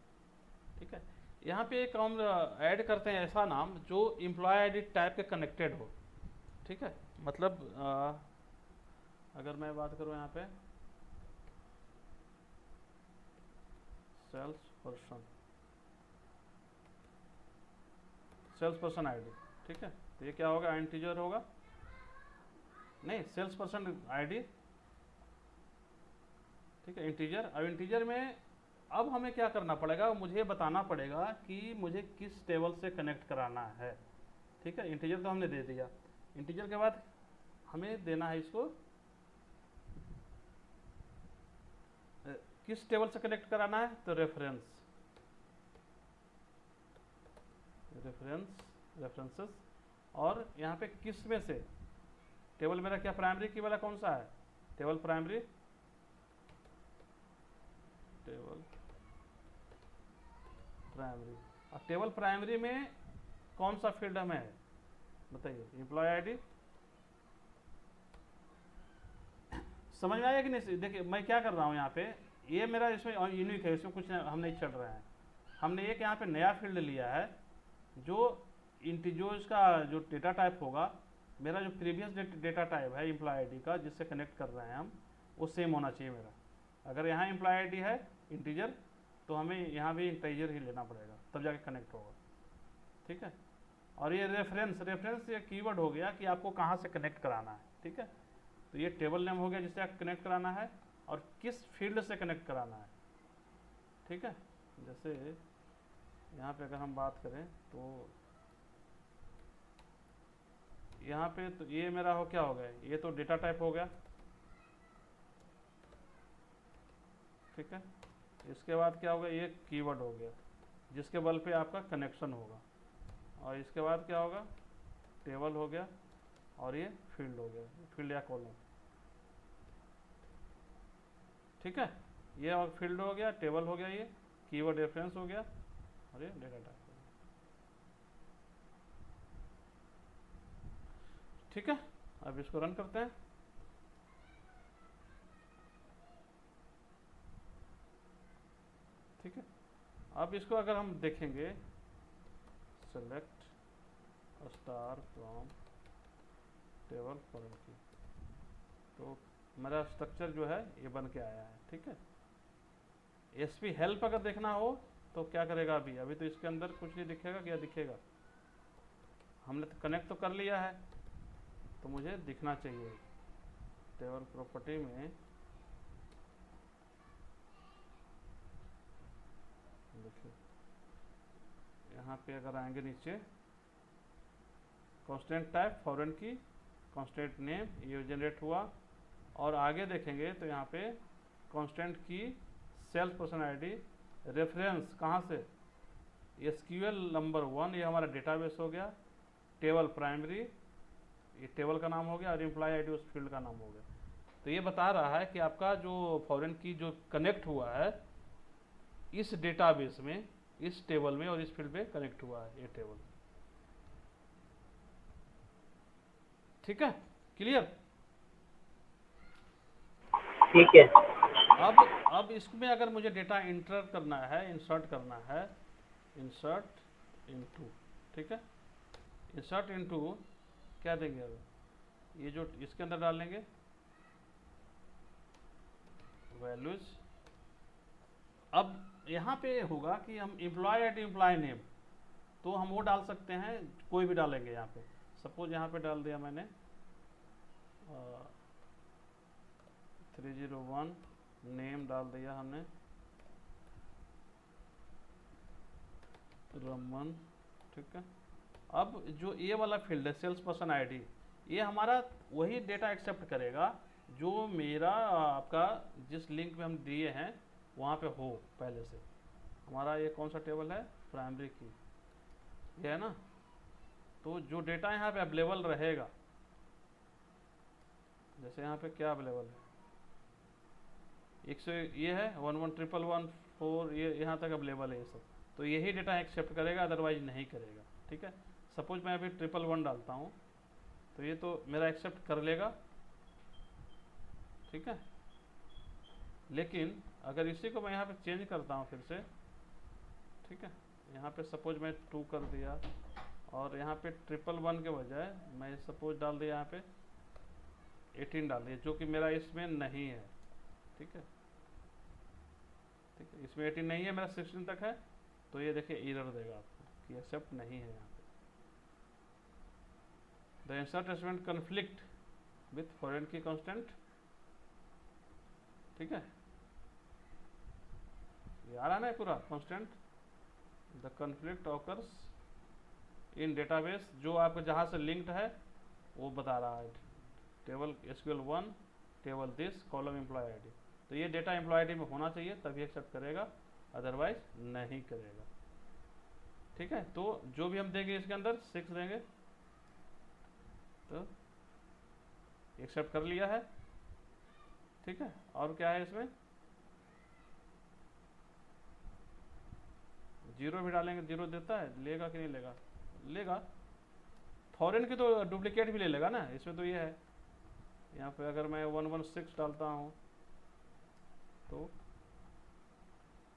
ठीक है। यहाँ पे एक हम ऐड करते हैं ऐसा नाम जो एम्प्लॉय आईडी टाइप के कनेक्टेड हो, ठीक है। मतलब अगर मैं बात करूँ यहाँ पे सेल्स पर्सन आईडी, ठीक है। तो ये क्या होगा, इंटीजर होगा, नहीं सेल्स पर्सन आईडी, ठीक है, इंटीजर। अब इंटीजर में अब हमें क्या करना पड़ेगा, मुझे बताना पड़ेगा कि मुझे किस टेबल से कनेक्ट कराना है, ठीक है। इंटीजर तो हमने दे दिया, इंटीजर के बाद हमें देना है इसको किस टेबल से कनेक्ट कराना है, तो रेफरेंसेस, और यहाँ पे किस में से, टेबल मेरा क्या प्राइमरी की वाला कौन सा है, टेबल प्राइमरी, और टेबल प्राइमरी में कौन सा फील्ड हमें है बताइए, एम्प्लॉय आईडी। समझ में आया कि नहीं? देखिए मैं क्या कर रहा हूँ यहाँ पे, ये मेरा इसमें यूनिक है, इसमें कुछ हम नहीं चल रहे हैं। हमने एक यहाँ पे नया फील्ड लिया है जो इसका जो डेटा टाइप होगा, मेरा जो प्रीवियस डेटा टाइप है एम्प्लॉय आईडी का जिससे कनेक्ट कर रहे हैं हम, वो सेम होना चाहिए मेरा। अगर यहाँ एम्प्लॉय आईडी है इंटीजर, तो हमें यहाँ भी इंटीजर ही लेना पड़ेगा, तब जाके कनेक्ट होगा, ठीक है। और ये रेफरेंस ये कीवर्ड हो गया कि आपको कहाँ से कनेक्ट कराना है, ठीक है। तो ये टेबल नेम हो गया जिससे आप कनेक्ट कराना है, और किस फील्ड से कनेक्ट कराना है, ठीक है। जैसे यहाँ पे अगर हम बात करें तो यहाँ पे तो ये मेरा हो क्या हो गया, ये तो डेटा टाइप हो गया, ठीक है। इसके बाद क्या होगा, ये कीवर्ड हो गया जिसके बल पे आपका कनेक्शन होगा, और इसके बाद क्या होगा, टेबल हो गया, और ये फील्ड हो गया, फील्ड या कॉलम, ठीक है। ये और फील्ड हो गया, टेबल हो गया, ये कीवर्ड रेफरेंस हो गया, और ये डेटा टाइप हो गया, ठीक है। अब इसको रन करते हैं। ठीक है, अब इसको अगर हम देखेंगे, select star from table form की, तो मेरा स्ट्रक्चर जो है ये बन के आया है, ठीक है। एसपी हेल्प अगर देखना हो तो क्या करेगा, अभी तो इसके अंदर कुछ नहीं दिखेगा, क्या दिखेगा, हमने तो कनेक्ट तो कर लिया है, तो मुझे दिखना चाहिए टेबल प्रॉपर्टी में। देखिए यहाँ पे अगर आएंगे नीचे, कांस्टेंट टाइप फॉरेन की, कांस्टेंट नेम ये जनरेट हुआ, और आगे देखेंगे तो यहाँ पे कांस्टेंट की, सेल्स पर्सन आईडी, रेफरेंस कहाँ से, एसक्यूएल नंबर 1, ये हमारा डेटाबेस हो गया, टेबल प्राइमरी ये टेबल का नाम हो गया, और एम्प्लॉय आईडी उस फील्ड का नाम हो गया। तो ये बता रहा है कि आपका जो फॉरेन की जो कनेक्ट हुआ है इस डेटाबेस में, इस टेबल में, और इस फील्ड पे कनेक्ट हुआ है ये टेबल, ठीक है, क्लियर। ठीक है। अब इसमें अगर मुझे डेटा इंटर करना है, इंसर्ट करना है, इंसर्ट इनटू, ठीक है, इंसर्ट इनटू क्या देंगे, अब ये जो इसके अंदर डालेंगे वैल्यूज। अब यहाँ पे होगा कि हम एम्प्लॉय आईडी एम्प्लॉय नेम, तो हम वो डाल सकते हैं, कोई भी डालेंगे यहाँ पे। सपोज यहाँ पे डाल दिया मैंने 301, नेम डाल दिया हमने रमन, ठीक है। अब जो ये वाला फील्ड है सेल्स पर्सन आईडी, ये हमारा वही डेटा एक्सेप्ट करेगा जो मेरा आपका जिस लिंक में हम दिए हैं वहाँ पे हो पहले से। हमारा ये कौन सा टेबल है, प्राइमरी की, ये है ना। तो जो डेटा यहाँ पे अवेलेबल रहेगा, जैसे यहाँ पे क्या अवेलेबल है, 100 ये है 111114, ये यहाँ तक अवेलेबल है ये सब, तो यही डेटा एक्सेप्ट करेगा, अदरवाइज नहीं करेगा, ठीक है। सपोज मैं अभी 111 डालता हूँ, तो ये तो मेरा एक्सेप्ट कर लेगा, ठीक है। लेकिन अगर इसी को मैं यहाँ पे चेंज करता हूँ फिर से, ठीक है, यहाँ पे सपोज मैं 2 कर दिया और यहाँ पे 111 के बजाय मैं सपोज डाल दिया यहाँ पे 18 डाल दिया, जो कि मेरा इसमें नहीं है, ठीक है, ठीक है, इसमें 18 नहीं है, मेरा 16 तक है। तो ये देखिए एरर देगा आपको कि एक्सेप्ट नहीं है यहाँ पे। The insert statement conflict with foreign की कांस्टेंट, ठीक है, ये आ रहा है ना पूरा constant. The conflict occurs in database, जो आपको जहाँ से लिंक्ड है वो बता रहा है, table SQL 1 table this column employ ID. तो ये डेटा एम्प्लॉय आईडी में होना चाहिए तभी एक्सेप्ट करेगा, अदरवाइज नहीं करेगा, ठीक है। तो जो भी हम देंगे इसके अंदर 6 देंगे तो एक्सेप्ट कर लिया है, ठीक है। और क्या है इसमें 0 भी डालेंगे, 0 देता है, लेगा कि नहीं लेगा, लेगा। फॉरेन की तो डुप्लीकेट भी ले लेगा ना, इसमें तो ये है। यहाँ पे अगर मैं 116 डालता हूँ तो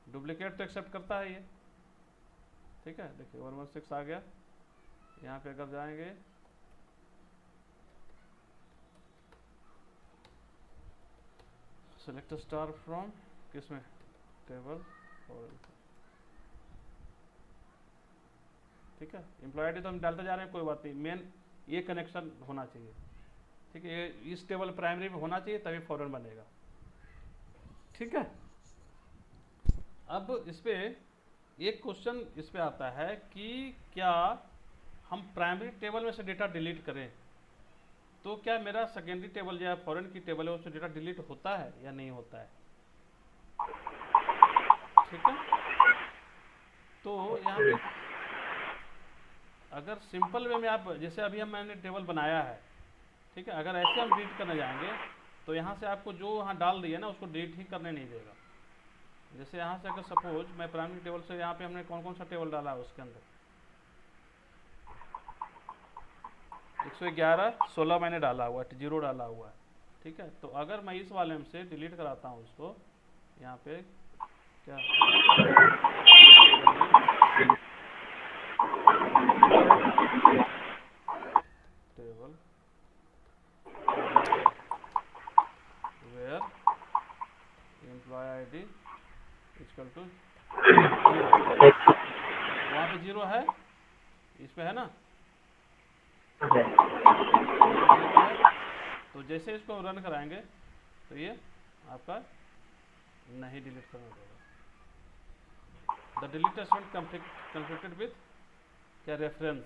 डुप्लीकेट तो एक्सेप्ट करता है ये, ठीक है। देखिए 116 आ गया। यहाँ पे अगर जाएंगे सेलेक्ट स्टार फ्रॉम किसमें, टेबल फॉरेन, ठीक है। एम्प्लॉय आईडी तो हम डालते जा रहे हैं, कोई बात नहीं, मेन ये कनेक्शन होना चाहिए, ठीक है। ये इस टेबल प्राइमरी में होना चाहिए तभी फॉरेन बनेगा, ठीक है। अब इस पे एक क्वेश्चन इस पे आता है कि क्या हम प्राइमरी टेबल में से डेटा डिलीट करें तो क्या मेरा सेकेंडरी टेबल या फॉरेन की टेबल है उससे डेटा डिलीट होता है या नहीं होता है, ठीक है। तो यहाँ पे अगर सिंपल वे में आप, जैसे अभी मैंने टेबल बनाया है, ठीक है, अगर ऐसे हम डिलीट करने जाएंगे तो यहाँ से आपको जो वहाँ डाल दिया ना उसको डिलीट ही करने नहीं देगा। जैसे यहाँ से अगर सपोज मैं प्राइमरी टेबल से, यहाँ पे हमने कौन कौन सा टेबल डाला है उसके अंदर 111 16 मैंने डाला हुआ है, 0 डाला हुआ है, ठीक है। तो अगर मैं इस वाले में से डिलीट कराता हूँ उसको, यहाँ पे क्या table where employ ID equal to 0, वहाँ पे 0 है, इस पे है ना, तो जैसे इसको रन कराएंगे तो ये आपका नहीं डिलीट करना पड़ेगा। The delete statement conflicted with क्या रेफरेंस,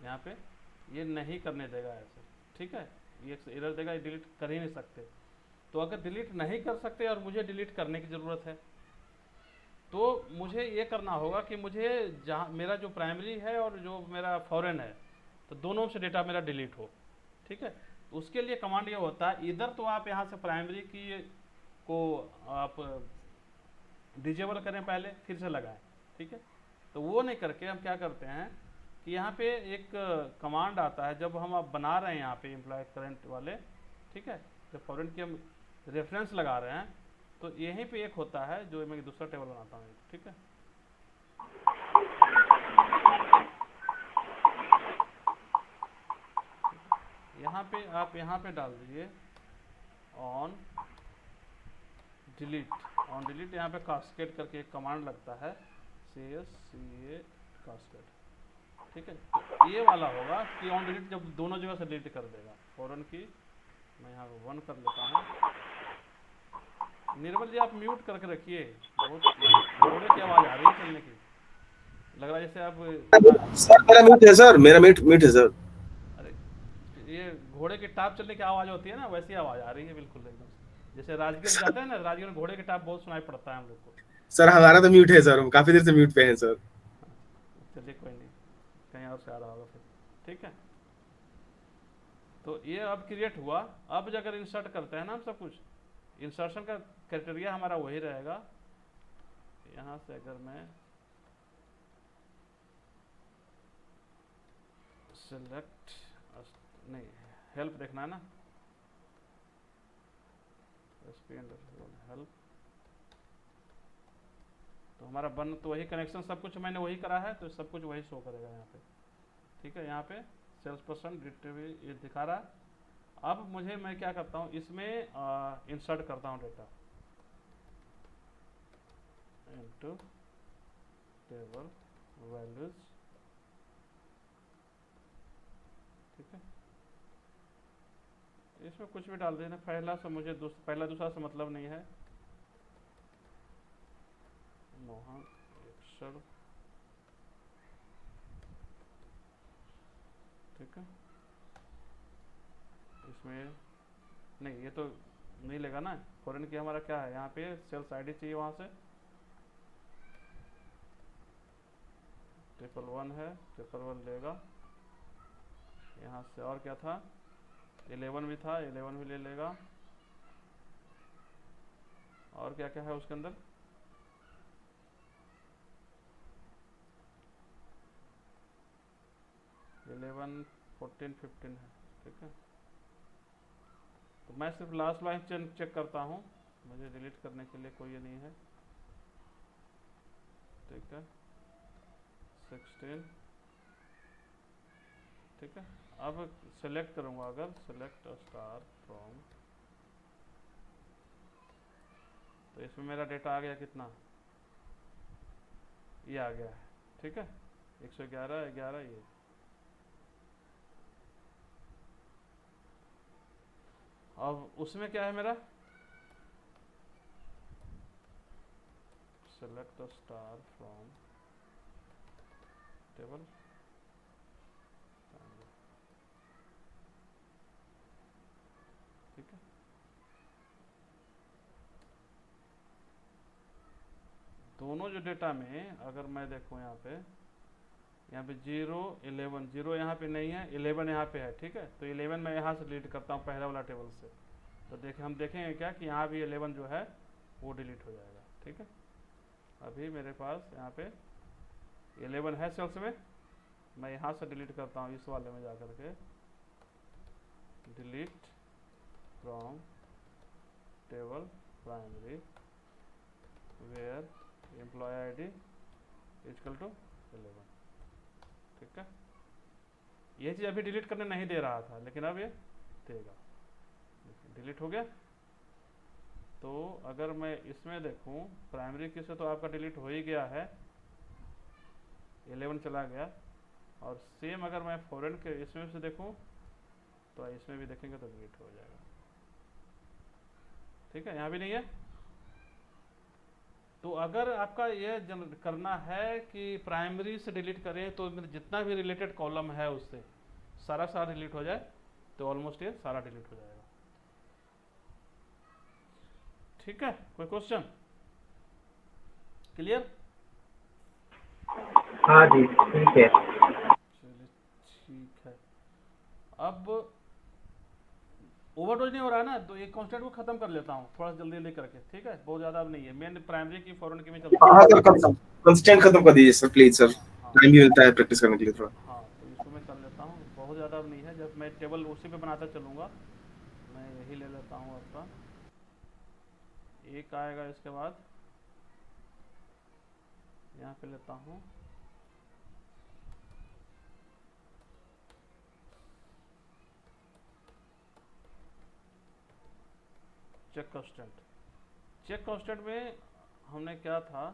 यहाँ पे ये नहीं करने देगा ऐसे, ठीक है। ये एरर देगा, ये डिलीट कर ही नहीं सकते। तो अगर डिलीट नहीं कर सकते और मुझे डिलीट करने की ज़रूरत है तो मुझे ये करना होगा कि मुझे जहाँ मेरा जो प्राइमरी है और जो मेरा फॉरेन है तो दोनों से डेटा मेरा डिलीट हो, ठीक है। उसके लिए कमांड ये होता है, इधर तो आप यहाँ से प्राइमरी की को आप डिजेबल करें पहले फिर से लगाएं, ठीक है। तो वो नहीं करके हम क्या करते हैं कि यहाँ पे एक कमांड आता है जब हम आप बना रहे हैं यहाँ पे एम्प्लॉय करंट वाले, ठीक है, जब फॉरेन की हम रेफरेंस लगा रहे हैं तो यहीं पे एक होता है जो मैं दूसरा टेबल बनाता हूँ, ठीक है। यहाँ पे आप यहाँ पे डाल दीजिए ऑन डिलीट, यहाँ पे कास्केड करके एक कमांड लगता है CSCA कास्केड, ठीक है। तो ये वाला होगा कि ऑन डिलीट जब दोनों जगह से डिलीट कर देगा। फॉरन की मैं यहाँ 1 कर लेता हूँ। निर्मल जी आप म्यूट करके रखिए, बहुत घोड़े की आवाज़ आ रही है चलने की, लग रहा है जैसे आप सर मेरा म्यूट है सर, मेरा म्यूट है सर। अरे ये घोड़े की टाप चलने की आवाज़ होती है ना, वैसी आवाज़ आ रही है बिल्कुल एकदम, जैसे राजगीर जाते हैं ना, राजगीर में घोड़े की टाप बहुत सुनाई पड़ता है हम लोग को। सर हमारा तो म्यूट है सर, हम काफी देर से म्यूट पे हैं सर। चलिए कोई नहीं, कहीं और से आ रहा होगा फिर, ठीक है। तो ये अब क्रिएट हुआ। अब अगर इंसर्ट करते हैं ना हम सब कुछ, इंसर्शन का क्राइटेरिया हमारा वही रहेगा। यहाँ से अगर मैं सेलेक्ट नहीं, हेल्प देखना है ना, हेल्प। तो हमारा बन तो वही कनेक्शन, सब कुछ मैंने वही करा है, तो सब कुछ वही शो करेगा यहाँ पे। ठीक है, यहाँ पे सेल्स पर्सन ये दिखा रहा है। अब मुझे, मैं क्या करता हूँ, इसमें इंसर्ट करता हूँ डेटा इनटू टेबल वैल्यूज। ठीक है, इसमें कुछ भी डाल देना, पहला से मुझे पहला दूसरा से मतलब नहीं है। मोहन एक्सेल। ठीक है, इसमें नहीं, ये तो नहीं लेगा ना, फॉरेन की हमारा क्या है, यहाँ पे सेल्स आईडी चाहिए, वहाँ से 111 है, 111 लेगा। यहाँ से और क्या था, 11 भी था, 11 भी ले लेगा। और क्या क्या है उसके अंदर, इलेवन 14 15 है। ठीक है, तो मैं सिर्फ लास्ट लाइन चेक करता हूँ, मुझे डिलीट करने के लिए कोई ये नहीं है। ठीक है, 16। ठीक है, अब सेलेक्ट करूँगा, अगर सेलेक्ट स्टार फ्रॉम, तो इसमें मेरा डेटा आ गया कितना, ये आ गया है। ठीक है, 111 11 ये। अब उसमें क्या है मेरा, सेलेक्ट स्टार फ्रॉम टेबल। ठीक है, दोनों जो डेटा में अगर मैं देखूं, यहाँ पे 0 11, 0 यहाँ पे नहीं है, 11 यहाँ पे है। ठीक है, तो 11 मैं यहाँ से डिलीट करता हूँ पहला वाला टेबल से, तो देखें, हम देखेंगे क्या कि यहाँ भी 11 जो है वो डिलीट हो जाएगा। ठीक है, अभी मेरे पास यहाँ पे 11 है सेल्स में, मैं यहाँ से डिलीट करता हूँ, इस वाले में जा कर के delete from table primary where employ ID equal to 11। ठीक है, ये चीज़ अभी डिलीट करने नहीं दे रहा था, लेकिन अब ये देगा, डिलीट हो गया। तो अगर मैं इसमें देखूं, प्राइमरी की से तो आपका डिलीट हो ही गया है, 11 चला गया। और सेम अगर मैं फॉरेन के इसमें से देखूं, तो इसमें भी देखेंगे तो डिलीट हो जाएगा। ठीक है, यहाँ भी नहीं है। तो अगर आपका ये करना है कि प्राइमरी से डिलीट करें, तो जितना भी रिलेटेड कॉलम है उससे सारा डिलीट हो जाए, तो ऑलमोस्ट ये सारा डिलीट हो जाएगा। ठीक है, कोई क्वेश्चन, क्लियर? हाँ जी, ठीक है। चलिए ठीक है, अब ओवरडोज नहीं हो रहा है ना, तो एक कांस्टेंट को खत्म कर लेता हूँ थोड़ा जल्दी जल्दी करके। ठीक है, बहुत ज़्यादा अब नहीं है, मेन प्राइमरी की फॉरेन की में चलता हाँ सर, कंस्टेंट खत्म कर दीजिए सर प्लीज सर, हाँ टाइम भी मिलता है प्रैक्टिस करने के लिए थोड़ा। हाँ, तो इसको मैं कर लेता हूँ, बहुत ज़्यादा अब नहीं है, जब मैं टेबल उसी पे बनाता चलूँगा। मैं यही ले लेता हूँ, आपका एक आएगा, इसके बाद यहाँ पे लेता हूँ चेक कांस्टेंट। चेक कांस्टेंट में हमने क्या था,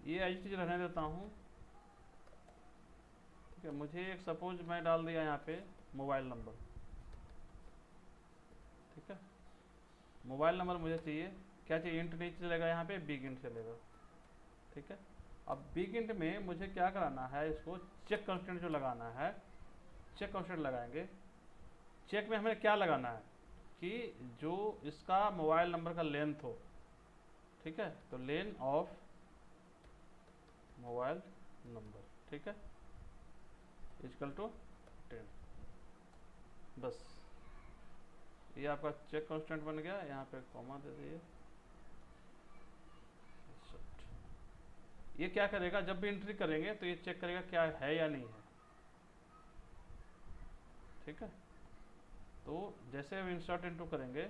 ये ऐसी चीज़ रहने देता हूँ। ठीक है, मुझे एक सपोज मैं डाल दिया यहाँ पे मोबाइल नंबर। ठीक है, मोबाइल नंबर मुझे चाहिए, क्या चाहिए, इंट नहीं चलेगा, यहाँ पे बिग इंट चलेगा। ठीक है, अब बिग इंट में मुझे क्या कराना है, इसको चेक कांस्टेंट जो लगाना है, चेक कांस्टेंट लगाएंगे। चेक में हमें क्या लगाना है कि जो इसका मोबाइल नंबर का लेंथ हो, ठीक है, तो लेन ऑफ मोबाइल नंबर, ठीक है, इक्वल टू 10। बस ये आपका चेक कांस्टेंट बन गया। यहाँ पे कॉमा दे दिए। ये क्या करेगा, जब भी एंट्री करेंगे तो ये चेक करेगा क्या है या नहीं है, ठीक है। तो जैसे हम इंसर्ट इनटू करेंगे,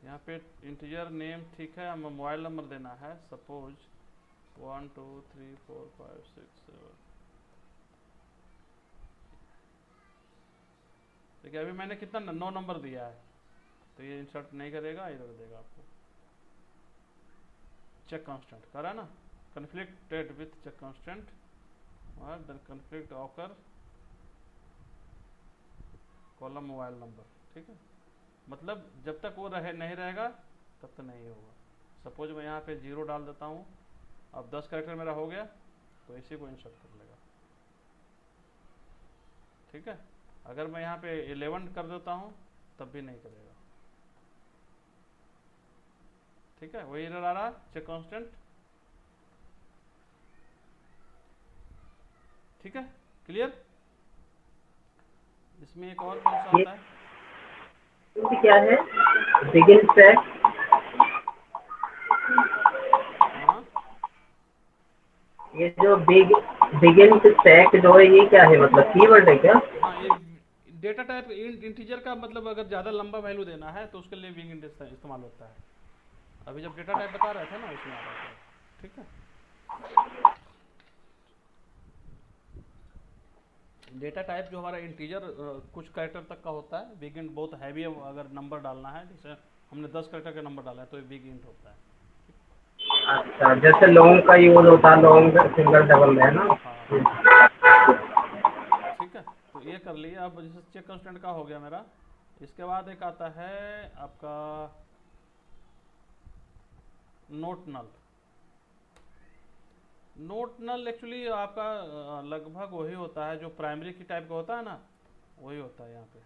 यहाँ पे इंटीजर नेम, ठीक है, हमें मोबाइल नंबर देना है, सपोज 1 2 3 4 5 6 7। देखिए अभी मैंने कितना 9 नंबर दिया है, तो ये इंसर्ट नहीं करेगा, इधर देगा आपको चेक कांस्टेंट करा ना, कन्फ्लिक्टेड विथ चेक कांस्टेंट और then conflict occur column mobile number, ठीक है। मतलब जब तक वो नहीं रहेगा तब तक नहीं होगा। सपोज मैं यहाँ पे 0 डाल देता हूँ, अब 10 कैरेक्टर मेरा हो गया, तो इसी को इंसर्ट कर लेगा, ठीक है। अगर मैं यहाँ पे 11 कर देता हूँ तब भी नहीं करेगा, ठीक है। वही एरर आ रहा चेक कांस्टेंट, ठीक है, क्लियर। इसमें एक और कौन सा आता है, ये क्या है, बिगिन स्टैक? हाँ ये जो बिगिन स्टैक जो है, ये क्या है, मतलब कीवर्ड है क्या? हाँ, ये डेटा टाइप इंटीजर का मतलब अगर ज़्यादा लंबा वैल्यू देना है तो उसके लिए बिग इंट इस्तेमाल होता है। अभी जब डेटा टाइप बता रहे थे ना, उसमें आ रहा था, ठीक है। डेटा टाइप जो हमारा इंटीजर कुछ कैरेक्टर तक का होता है, बिग इंट बहुत हैवी है, अगर नंबर डालना है, जैसे हमने 10 कैरेक्टर का नंबर डाला है तो ये बिग इंट होता है। अच्छा, जैसे लॉन्ग का यूज होता है, लॉन्ग सिंगल डबल है ना? ठीक है, तो ये कर लिए। अब जैसे चेक कांस्टेंट का हो गया मेरा, इसके बाद एक आता है आपका नोट नल। नोट नल एक्चुअली आपका लगभग वही होता है जो प्राइमरी की टाइप का होता है ना, वही होता है यहाँ पे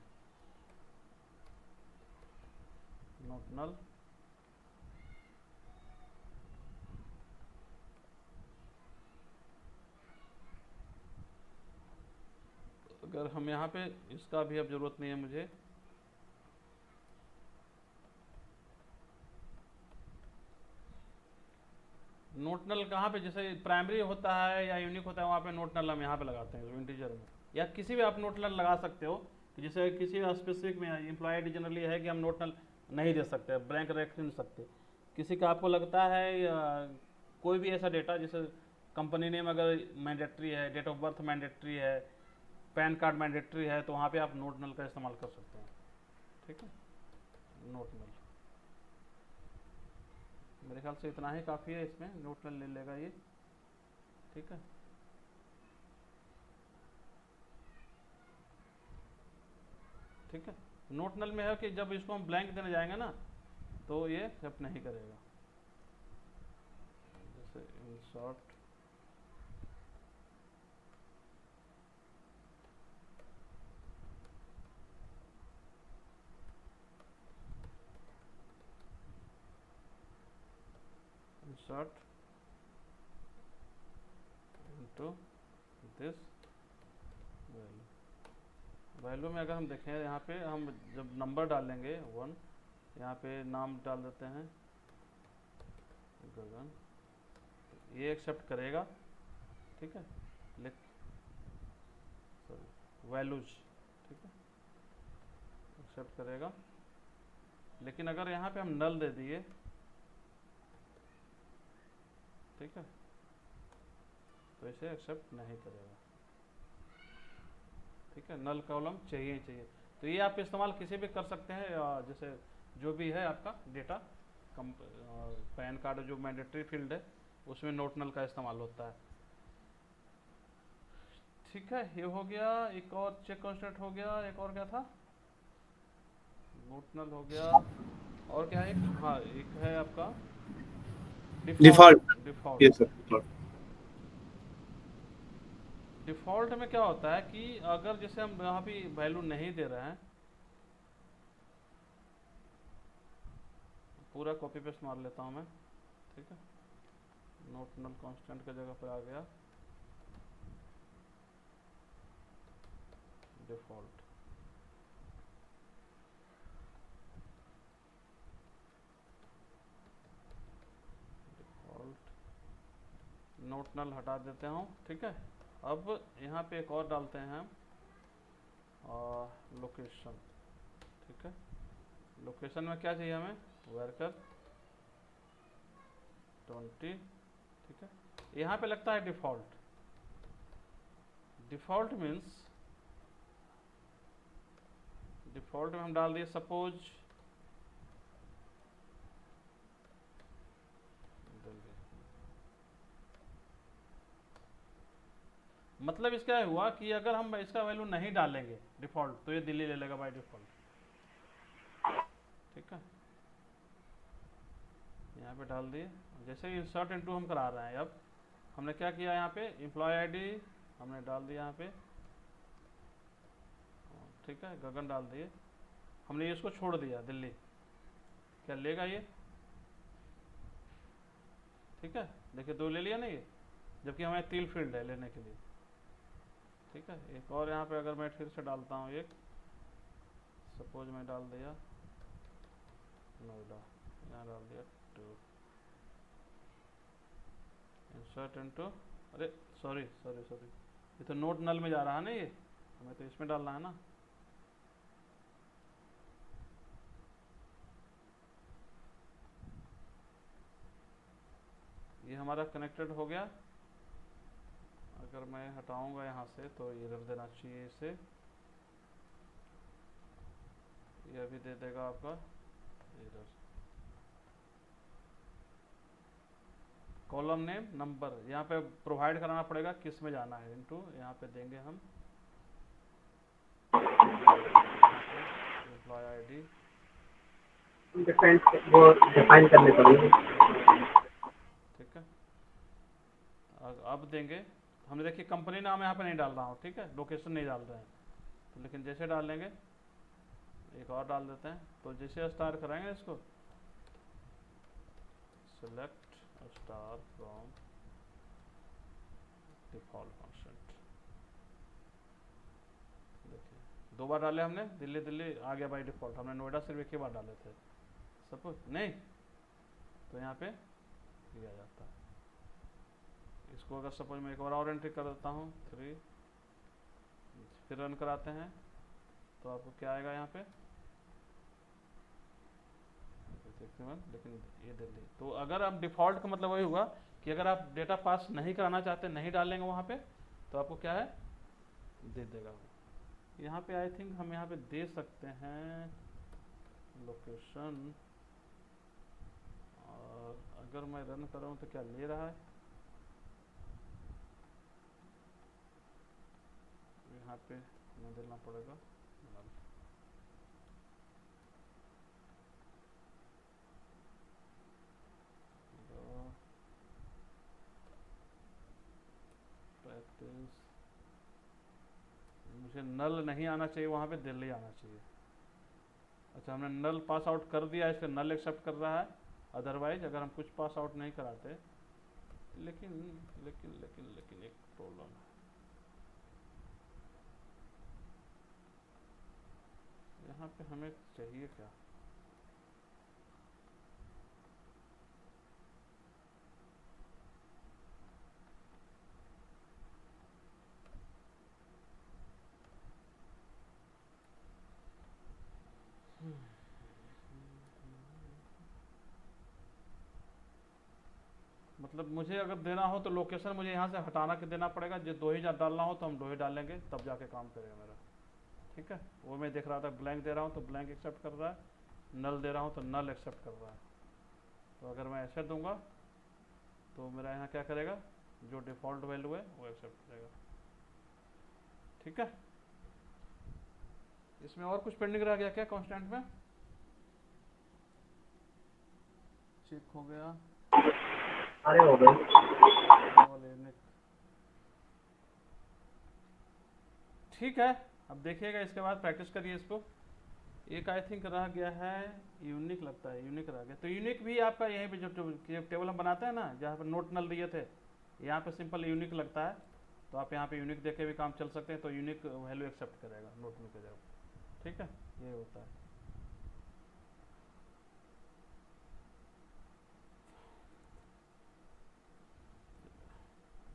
नोट नल। अगर हम यहाँ पे इसका भी अब जरूरत नहीं है मुझे, नोट नल कहाँ पे, जैसे प्राइमरी होता है या यूनिक होता है वहाँ पे नोट नल हम यहाँ पे लगाते हैं इंटीजर में, या किसी भी आप नोट नल लगा सकते हो। कि जैसे किसी स्पेसिफिक में एम्प्लॉयड जनरली है कि हम नोट नल नहीं दे सकते, ब्लैंक रख नहीं सकते। किसी का आपको लगता है या कोई भी ऐसा डेटा, जैसे कंपनी नेम अगर मैंडेटरी है, डेट ऑफ बर्थ मैंडेटरी है, पैन कार्ड मैंडेटरी है, तो वहाँ पे आप नोट नल का इस्तेमाल कर सकते हैं, ठीक है। नोट नल मेरे ख्याल से इतना ही काफ़ी है, इसमें नोट नल ले लेगा ये, ठीक है। ठीक है, नोट नल में है कि जब इसको हम ब्लैंक देने जाएंगे ना तो ये एक्सेप्ट नहीं करेगा। जैसे insert insert into this value। Value में अगर हम देखें, यहाँ पे हम जब नंबर डालेंगे 1, यहाँ पे नाम डाल देते हैं गगन, ये एक्सेप्ट करेगा, ठीक है। सॉरी वैल्यूज, ठीक है, एक्सेप्ट करेगा। लेकिन अगर यहाँ पे हम नल दे दिए, ठीक है, तो इसे एक्सेप्ट नहीं करेगा, ठीक है। नल कॉलम चाहिए ही चाहिए। तो ये आप इस्तेमाल किसी भी कर सकते हैं, जैसे जो भी है आपका डेटा, पैन कार्ड जो मैंडेटरी फील्ड है उसमें नोट नल का इस्तेमाल होता है, ठीक है। ये हो गया, एक और चेक कांस्टेंट हो गया, एक और क्या था, नोट नल हो गया। और क्या है एक, हाँ एक है आपका डिफॉल्ट। डिफॉल्ट। ये डिफॉल्ट सर डिफॉल्ट। डिफॉल्ट में क्या होता है कि अगर जैसे हम यहाँ पे वैल्यू नहीं दे रहे हैं, पूरा कॉपी पेस्ट मार लेता हूँ मैं, ठीक है। नोट नल कांस्टेंट का जगह पर आ गया डिफॉल्ट। डिफॉल्ट नोट नल हटा देते हूँ, ठीक है। अब यहाँ पे एक और डालते हैं हम लोकेशन, ठीक है। लोकेशन में क्या चाहिए हमें, वर्कर 20, ठीक है। यहाँ पे लगता है डिफॉल्ट। डिफॉल्ट मीन्स, डिफॉल्ट में हम डाल दिए सपोज, मतलब इसका हुआ कि अगर हम इसका वैल्यू नहीं डालेंगे डिफॉल्ट तो ये दिल्ली ले लेगा बाय डिफॉल्ट, ठीक है। यहाँ पे डाल दिए। जैसे इंसर्ट इनटू हम करा रहे हैं, अब हमने क्या किया यहाँ पे एम्प्लॉय आईडी हमने डाल दिया यहाँ पे, ठीक है। गगन डाल दिए, हमने इसको छोड़ दिया दिल्ली, क्या लेगा ये, ठीक है। देखिए 2 ले लिया ना ये, जबकि हमें 3 फील्ड है लेने के लिए, ठीक है। एक और यहाँ पे अगर मैं फिर से डालता हूँ एक, सपोज मैं डाल दिया नोएडा, यहाँ डाल दिया 2, इंसर्ट इनटू, अरे सॉरी सॉरी सॉरी, ये तो नोट नल में जा रहा है ना, ये हमें तो इसमें डालना है ना। ये हमारा कनेक्टेड हो गया। अगर मैं हटाऊंगा यहाँ से तो ये एरर देना चाहिए इसे, ये अभी दे देगा आपका एरर। कॉलम नेम नंबर यहाँ पे प्रोवाइड कराना पड़ेगा, किस में जाना है, इनटू यहाँ पे देंगे हम एम्प्लॉय आईडी, डिफरेंट वो डिफाइन करने पड़ेंगे। ठीक है। अब देंगे, हमने देखिए कंपनी नाम यहाँ पे नहीं डाल रहा हूँ, ठीक है, लोकेशन नहीं डाल रहे हैं तो, लेकिन जैसे डालेंगे एक और डाल देते हैं। तो जैसे स्टार कराएंगे इसको, select star from default constant, देखिए 2 बार डाले हमने, दिल्ली दिल्ली आ गया बाई डिफॉल्ट। हमने नोएडा सिर्फ एक ही बार डाले थे, सपोज नहीं तो यहाँ पे दिया जाता है। इसको अगर सपोज मैं एक और एंट्री कर देता हूँ 3, फिर रन कराते हैं तो आपको क्या आएगा यहाँ पे, लेकिन ये दिल्ली। तो अगर आप डिफ़ॉल्ट का मतलब वही हुआ कि अगर आप डेटा पास नहीं कराना चाहते, नहीं डालेंगे वहाँ पे, तो आपको क्या है दे देगा। यहाँ पे आई थिंक हम यहाँ पे दे सकते हैं लोकेशन, और अगर मैं रन कर रहा हूँ तो क्या ले रहा है, यहाँ पे हमें देना पड़ेगा null। प्रैक्टिस, मुझे नल नहीं आना चाहिए वहाँ पे, दिल्ली आना चाहिए। अच्छा हमने नल पास आउट कर दिया, इसका नल एक्सेप्ट कर रहा है। अदरवाइज अगर हम कुछ पास आउट नहीं कराते, लेकिन लेकिन लेकिन लेकिन एक प्रॉब्लम है, यहाँ पे हमें चाहिए क्या, मतलब मुझे अगर देना हो तो लोकेशन मुझे यहाँ से हटाना के देना पड़ेगा। जो 2 ही डालना हो तो हम 2 ही डालेंगे, तब जाके काम करेगा मेरा, ठीक है। वो मैं देख रहा था ब्लैंक दे रहा हूँ तो ब्लैंक एक्सेप्ट कर रहा है, नल दे रहा हूँ तो नल एक्सेप्ट कर रहा है। तो अगर मैं ऐसे दूंगा तो मेरा यहाँ क्या करेगा, जो डिफ़ॉल्ट वैल्यू है वो एक्सेप्ट करेगा, ठीक है। इसमें और कुछ पेंडिंग रह गया क्या कांस्टेंट में? चेक हो गया। अरे हो गई। केवल यूनिक। ठीक है, अब देखिएगा इसके बाद प्रैक्टिस करिए इसको। एक आई थिंक रह गया है यूनिक, लगता है यूनिक रह गया। तो यूनिक भी आपका यहीं पे जो टेबल हम बनाते हैं ना, जहाँ पर नोट नल दिए थे, यहाँ पे सिंपल यूनिक लगता है। तो आप यहाँ पे यूनिक देख के भी काम चल सकते हैं। तो यूनिक वैल्यू एक्सेप्ट करेगा नोट नल की जगह। ठीक है, ये होता है।